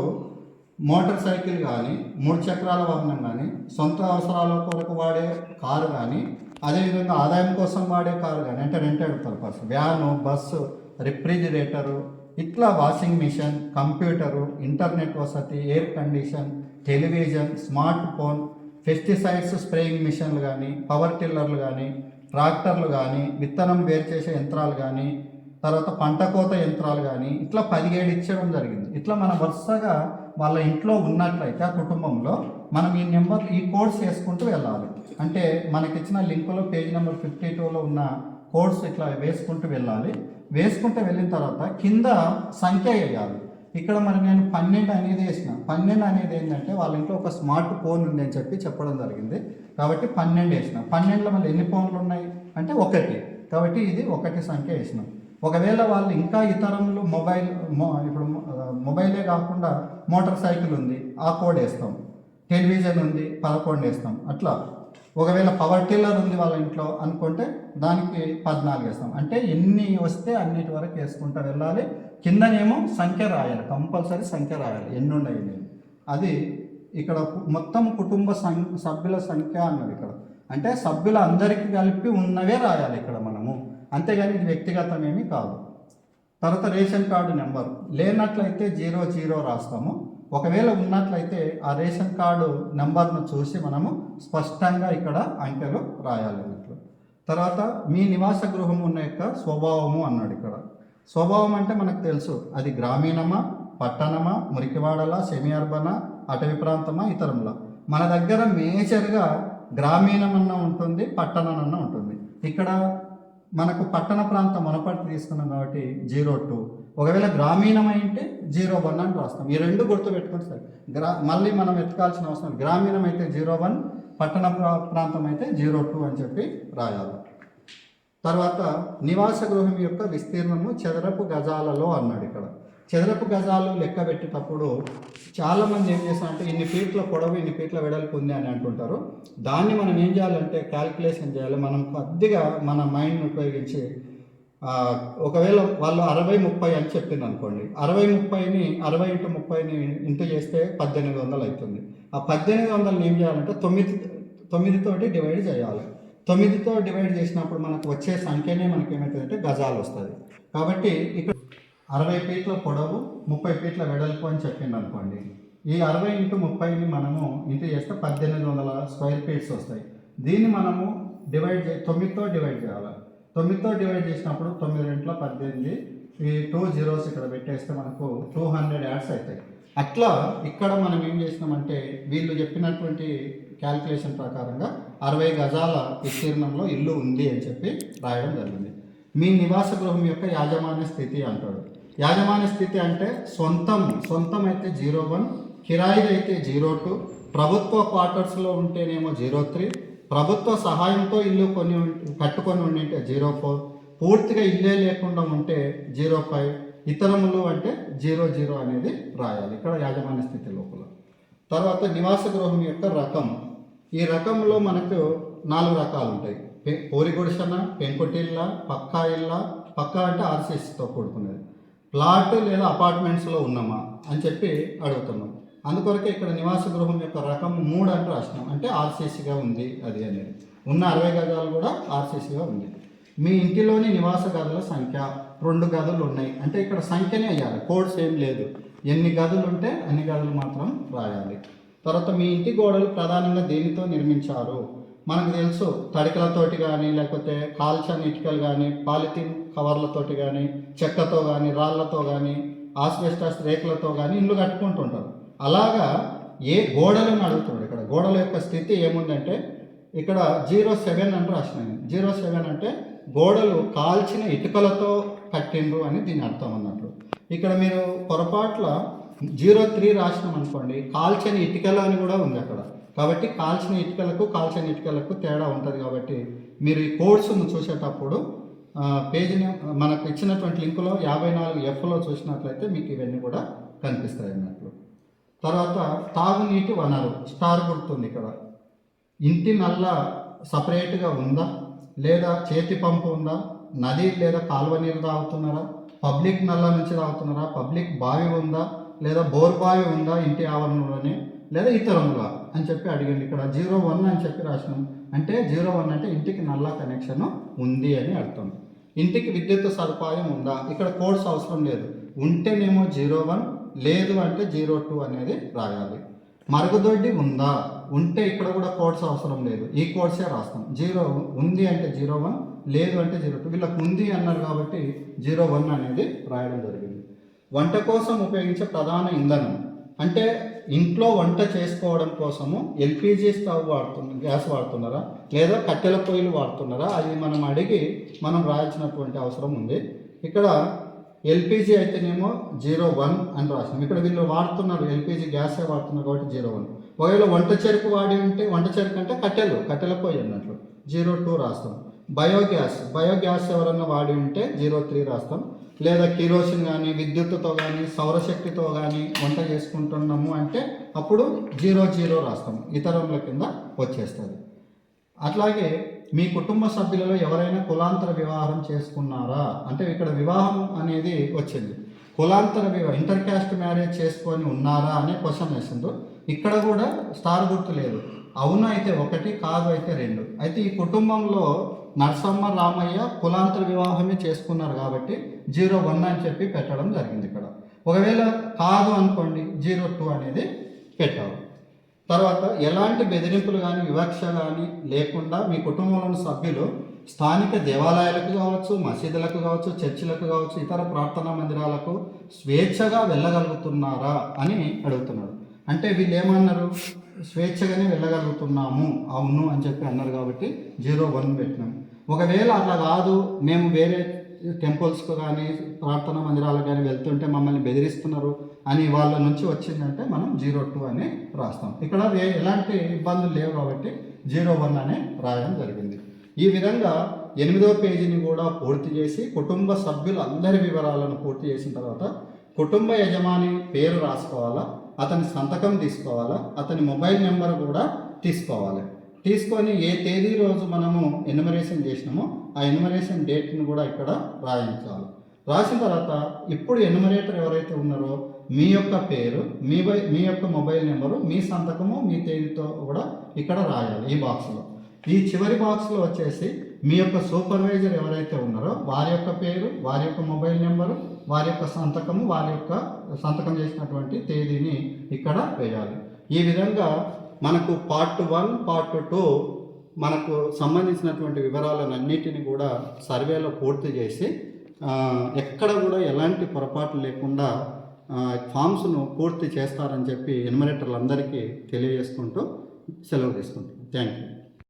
మోటార్ సైకిల్ కానీ, 3 చక్రాల వాహనం కానీ, సొంత అవసరాల కొరకు వాడే కారు కానీ, అదేవిధంగా ఆదాయం కోసం వాడే కారు కానీ, అంటే rented purpose, van, bus, refrigerator, ఇట్లా వాషింగ్ మిషన్, కంప్యూటరు, ఇంటర్నెట్ వసతి, air condition, television, smart phone, pesticides spraying మిషన్లు కానీ, పవర్ టిల్లర్లు కానీ, ట్రాక్టర్లు కానీ, విత్తనం వేరు చేసే యంత్రాలు కానీ, తర్వాత పంట కోత యంత్రాలు కానీ ఇట్లా 17 ఇచ్చడం జరిగింది. ఇట్లా మన వరుసగా వాళ్ళ ఇంట్లో ఉన్నట్లయితే ఆ కుటుంబంలో మనం ఈ కోడ్స్ వేసుకుంటూ వెళ్ళాలి. అంటే మనకి ఇచ్చిన లింకులో పేజ్ నెంబర్ 52లో ఉన్న కోడ్స్ ఇట్లా వేసుకుంటూ వెళ్ళాలి. వేసుకుంటూ వెళ్ళిన తర్వాత కింద సంఖ్య వేయాలి. ఇక్కడ మరి నేను 12 అనేది వేసిన. 12 అనేది ఏంటంటే వాళ్ళ ఇంట్లో ఒక స్మార్ట్ ఫోన్ ఉంది అని చెప్పడం జరిగింది. కాబట్టి 12 వేసిన. 12లో మళ్ళీ ఎన్ని ఫోన్లు ఉన్నాయి అంటే 1. కాబట్టి ఇది 1 సంఖ్య వేసినాం. ఒకవేళ వాళ్ళు ఇంకా ఇతరములు ఇప్పుడు మొబైలే కాకుండా మోటార్ సైకిల్ ఉంది, ఆ కోడ్ వేస్తాం. టెలివిజన్ ఉంది, 11 వేస్తాం. అట్లా ఒకవేళ పవర్ టిల్లర్ ఉంది వాళ్ళ ఇంట్లో అనుకుంటే దానికి 14 వేస్తాం. అంటే ఎన్ని వస్తే అన్నిటి వరకు వేసుకుంటూ వెళ్ళాలి. కిందనేమో సంఖ్య రాయాలి, కంపల్సరీ సంఖ్య రాయాలి, ఎన్ని ఉన్నాయి నేను. అది ఇక్కడ మొత్తం కుటుంబ సభ్యుల సంఖ్య అన్నది ఇక్కడ. అంటే సభ్యుల అందరికీ కలిపి ఉన్నవే రాయాలి ఇక్కడ మనము, అంతేగాని ఇది వ్యక్తిగతం ఏమీ కాదు. తర్వాత రేషన్ కార్డు నెంబర్ లేనట్లయితే 00 రాస్తాము. ఒకవేళ ఉన్నట్లయితే ఆ రేషన్ కార్డు నెంబర్ను చూసి మనము స్పష్టంగా ఇక్కడ అంకెలు రాయాలి అన్నట్లు. తర్వాత మీ నివాస గృహం ఉన్న యొక్క స్వభావము అన్నాడు ఇక్కడ. స్వభావం అంటే మనకు తెలుసు, అది గ్రామీణమా, పట్టణమా, మురికివాడలా, సెమీ అర్బనా, అటవీ ప్రాంతమా, ఇతరంలా. మన దగ్గర మేజర్గా గ్రామీణమన్నా ఉంటుంది, పట్టణమన్నా ఉంటుంది. ఇక్కడ మనకు పట్టణ ప్రాంతం మనపట్టి తీసుకున్నాం కాబట్టి 02. ఒకవేళ గ్రామీణమైంటే 01 అని రాస్తాం. ఈ రెండు గుర్తుపెట్టుకుంటే సరే. మళ్ళీ మనం ఎత్తుకాల్సిన అవసరం. గ్రామీణం అయితే 01, పట్టణ ప్రాంతం అయితే 02 అని చెప్పి రాయాలి. తర్వాత నివాస గృహం యొక్క విస్తీర్ణము చదరపు గజాలలో అన్నాడు ఇక్కడ. చదరపు గజాలు లెక్క పెట్టేటప్పుడు చాలామంది ఏం చేస్తారంటే ఇన్ని ఫీట్ల పొడవు, ఇన్ని ఫీట్ల వెడల్పు ఉంది అని అంటుంటారు. దాన్ని మనం ఏం చేయాలంటే క్యాల్కులేషన్ చేయాలి. మనం కొద్దిగా మన మైండ్ని ఉపయోగించి ఒకవేళ వాళ్ళు 60-30 అని చెప్పింది అనుకోండి, 60-30ని 60 × 30ని ఇంటూ చేస్తే 1800 అవుతుంది. ఆ 1800ని ఏం చేయాలంటే 9తోటి డివైడ్ చేయాలి. 9తో డివైడ్ చేసినప్పుడు మనకు వచ్చే సంఖ్యనే మనకి ఏమవుతుందంటే గజాలు వస్తుంది. కాబట్టి ఇక్కడ 60 ఫీట్ల పొడవు, 30 ఫీట్ల వెడల్పు అని చెప్పింది అనుకోండి. ఈ 60 × 30ని మనము ఇంటూ చేస్తే 1800 స్క్వేర్ ఫీట్స్ వస్తాయి. దీన్ని మనము 9తో డివైడ్ చేయాలి. 9తో డివైడ్ చేసినప్పుడు 9 × 18, ఈ 2 zeros ఇక్కడ పెట్టేస్తే మనకు 200 యాడ్స్ అవుతాయి. అట్లా ఇక్కడ మనం ఏం చేసినామంటే వీళ్ళు చెప్పినటువంటి క్యాల్కులేషన్ ప్రకారంగా 60 గజాల విస్తీర్ణంలో ఇల్లు ఉంది అని చెప్పి రాయడం జరిగింది. మీ నివాస గృహం యొక్క యాజమాన్య స్థితి అంటాడు. యాజమాన్య స్థితి అంటే సొంతం అయితే 01, కిరాయిది అయితే 02, ప్రభుత్వ క్వార్టర్స్లో ఉంటేనేమో 03, ప్రభుత్వ సహాయంతో ఇల్లు కట్టుకొని ఉండింటే 04, పూర్తిగా ఇల్లే లేకుండా ఉంటే 05, ఇతరములు అంటే 00 అనేది రాయాలి ఇక్కడ యాజమాన్య స్థితి లోపల. తర్వాత నివాస గృహం యొక్క రకం. ఈ రకంలో మనకు 4 రకాలు ఉంటాయి. పూరి గుడిసెన, పెంకుటిల్ల, పక్కా ఇళ్ళ. పక్కా అంటే ఆర్సీసీతో కూడుకునేది. ప్లాట్ లేదా అపార్ట్మెంట్స్లో ఉన్నామా అని చెప్పి అడుగుతున్నాం. అందుకొరకే ఇక్కడ నివాస గృహం యొక్క రకం 3 అని రాసినాం. అంటే ఆర్సీసీగా ఉంది అది అనేది. ఉన్న 60 గజాలు కూడా ఆర్సీసీగా ఉంది. మీ ఇంటిలోని నివాస గదుల సంఖ్య 2 గదులు ఉన్నాయి అంటే ఇక్కడ సంఖ్యనే అయ్యాలి, కోడ్స్ ఏం లేదు. ఎన్ని గదులు ఉంటే అన్ని గదులు మాత్రం రాయాలి. తర్వాత మీ ఇంటి గోడలు ప్రధానంగా దేనితో నిర్మించారు. మనకు తెలుసు, తడికలతోటి కానీ, లేకపోతే కాల్చని ఇటుకలు కానీ, పాలిథిన్ కవర్లతోటి కానీ, చెక్కతో కానీ, రాళ్లతో కానీ, ఆస్బెస్టాస్ రేకులతో కానీ ఇల్లు కట్టుకుంటుంటారు. అలాగా ఏ గోడలను అడుగుతున్నాడు ఇక్కడ. గోడల యొక్క స్థితి ఏముందంటే ఇక్కడ 07 అని రాసినాను. 07 అంటే గోడలు కాల్చిన ఇటుకలతో కట్టిండ్రు అని దీని అర్థం అన్నట్లు. ఇక్కడ మీరు పొరపాట్ల 03 రాసినాం అనుకోండి, కాల్చని ఇటుకలు అని కూడా ఉంది అక్కడ. కాబట్టి కాల్చిన ఇటుకలకు తేడా ఉంటుంది. కాబట్టి మీరు ఈ కోడ్స్ను చూసేటప్పుడు పేజీని మనకు ఇచ్చినటువంటి లింకులో 54Fలో చూసినట్లయితే మీకు ఇవన్నీ కూడా కనిపిస్తాయి అన్నట్లు. తర్వాత తాగునీటి వనరు స్టార్ గుర్తుంది ఇక్కడ. ఇంటి నల్ల సపరేట్గా ఉందా, లేదా చేతి పంపు ఉందా, నది లేదా కాలువ నీరు తాగుతున్నారా, పబ్లిక్ నల్ల నుంచి తాగుతున్నారా, పబ్లిక్ బావి ఉందా, లేదా బోర్ బావి ఉందా ఇంటి ఆవరణలోనే, లేదా ఇతరముగా అని చెప్పి అడిగింది. ఇక్కడ 01 అని చెప్పి రాసినాం. అంటే 01 అంటే ఇంటికి నల్ల కనెక్షన్ ఉంది అని అర్థం. ఇంటికి విద్యుత్ సదుపాయం ఉందా, ఇక్కడ కోడ్స్ అవసరం లేదు. ఉంటేనేమో 01, లేదు అంటే 02 అనేది రాయాలి. మరుగుదొడ్డి ఉందా, ఉంటే ఇక్కడ కూడా కోడ్స్ అవసరం లేదు, ఈ కోడ్సే రాస్తాం. 0 ఉంది అంటే 01, లేదు అంటే 02. వీళ్ళకు ఉంది అన్నారు కాబట్టి 01 అనేది రాయడం జరిగింది. వంట కోసం ఉపయోగించే ప్రధాన ఇంధనం అంటే ఇంట్లో వంట చేసుకోవడం కోసము ఎల్పిజి స్టవ్ గ్యాస్ వాడుతున్నారా, లేదా కట్టెల పొయ్యిలు వాడుతున్నారా, అది మనం అడిగి మనం రాయాల్సినటువంటి అవసరం ఉంది. ఇక్కడ ఎల్పిజి అయితేనేమో 01 అని రాస్తాం. ఇక్కడ వీళ్ళు వాడుతున్నారు ఎల్పిజి గ్యాసే వాడుతున్నారు కాబట్టి 01. ఒకవేళ వంట చెరుకు వాడి ఉంటే, వంట చెరుకు అంటే కట్టెల పొయ్యి అన్నట్లు 02 రాస్తాం. బయోగ్యాస్ ఎవరన్నా వాడి ఉంటే 03 రాస్తాం. లేదా కిరోసిన్ కానీ విద్యుత్తుతో కానీ సౌరశక్తితో కానీ వంట చేసుకుంటున్నాము అంటే అప్పుడు 00 రాస్తాం. ఇతరుల కింద వచ్చేస్తుంది. అట్లాగే మీ కుటుంబ సభ్యులలో ఎవరైనా కులాంతర వివాహం చేసుకున్నారా అంటే ఇక్కడ వివాహం అనేది వచ్చింది. కులాంతర వివాహం ఇంటర్ క్యాస్ట్ మ్యారేజ్ చేసుకొని ఉన్నారా అనే క్వశ్చన్ వేసిండ్రు. ఇక్కడ కూడా స్టార్ గుర్తు లేదు. అవును అయితే 1, కాదు అయితే 2. అయితే ఈ కుటుంబంలో నరసమ్మ రామయ్య కులాంతర వివాహమే చేసుకున్నారు కాబట్టి 01 అని చెప్పి పెట్టడం జరిగింది ఇక్కడ. ఒకవేళ కాదు అనుకోండి 02 అనేది పెట్టాలి. తర్వాత ఎలాంటి బెదిరింపులు కానీ వివక్ష కానీ లేకుండా మీ కుటుంబంలోని సభ్యులు స్థానిక దేవాలయాలకు కావచ్చు, మసీదులకు కావచ్చు, చర్చిలకు కావచ్చు, ఇతర ప్రార్థనా మందిరాలకు స్వేచ్ఛగా వెళ్ళగలుగుతున్నారా అని అడుగుతున్నాడు. అంటే వీళ్ళు ఏమన్నారు, స్వేచ్ఛగానే వెళ్ళగలుగుతున్నాము అవును అని చెప్పి అన్నారు కాబట్టి 01 పెట్టినాం. ఒకవేళ అట్లా కాదు మేము వేరే టెంపుల్స్కు కానీ ప్రార్థనా మందిరాలకు కానీ వెళ్తుంటే మమ్మల్ని బెదిరిస్తున్నారు అని వాళ్ళ నుంచి వచ్చిందంటే మనం 02 అని రాస్తాం. ఇక్కడ ఎలాంటి ఇబ్బందులు లేవు కాబట్టి 01 అనే రాయడం జరిగింది. ఈ విధంగా 8వ పేజీని కూడా పూర్తి చేసి కుటుంబ సభ్యులు అందరి వివరాలను పూర్తి చేసిన తర్వాత కుటుంబ యజమాని పేరు రాసుకోవాలా, అతని సంతకం తీసుకోవాలా, అతని మొబైల్ నెంబర్ కూడా తీసుకోవాలి. తీసుకొని ఏ తేదీ రోజు మనము ఎన్యుమరేషన్ చేసినామో ఆ ఎన్యుమరేషన్ డేట్ని కూడా ఇక్కడ రాయించాలి. రాసిన తర్వాత ఇప్పుడు ఎన్యుమరేటర్ ఎవరైతే ఉన్నారో మీ యొక్క పేరు, మీ యొక్క మొబైల్ నెంబరు, మీ సంతకము, మీ తేదీతో కూడా ఇక్కడ రాయాలి ఈ బాక్స్లో. ఈ చివరి బాక్స్లో వచ్చేసి మీ యొక్క సూపర్వైజర్ ఎవరైతే ఉన్నారో వారి యొక్క పేరు, వారి యొక్క మొబైల్ నెంబరు, వారి యొక్క సంతకము, వారి యొక్క సంతకం చేసినటువంటి తేదీని ఇక్కడ వేయాలి. ఈ విధంగా మనకు పార్ట్ 1, పార్ట్ 2 మనకు సంబంధించినటువంటి వివరాలన్నిటిని కూడా సర్వేలో పూర్తి చేసి ఎక్కడ కూడా ఎలాంటి పొరపాట్లు లేకుండా ఫామ్స్ను పూర్తి చేస్తారని చెప్పి ఎన్యుమరేటర్లందరికీ తెలియజేసుకుంటూ సెలవు తీసుకుంటాం. Thank you.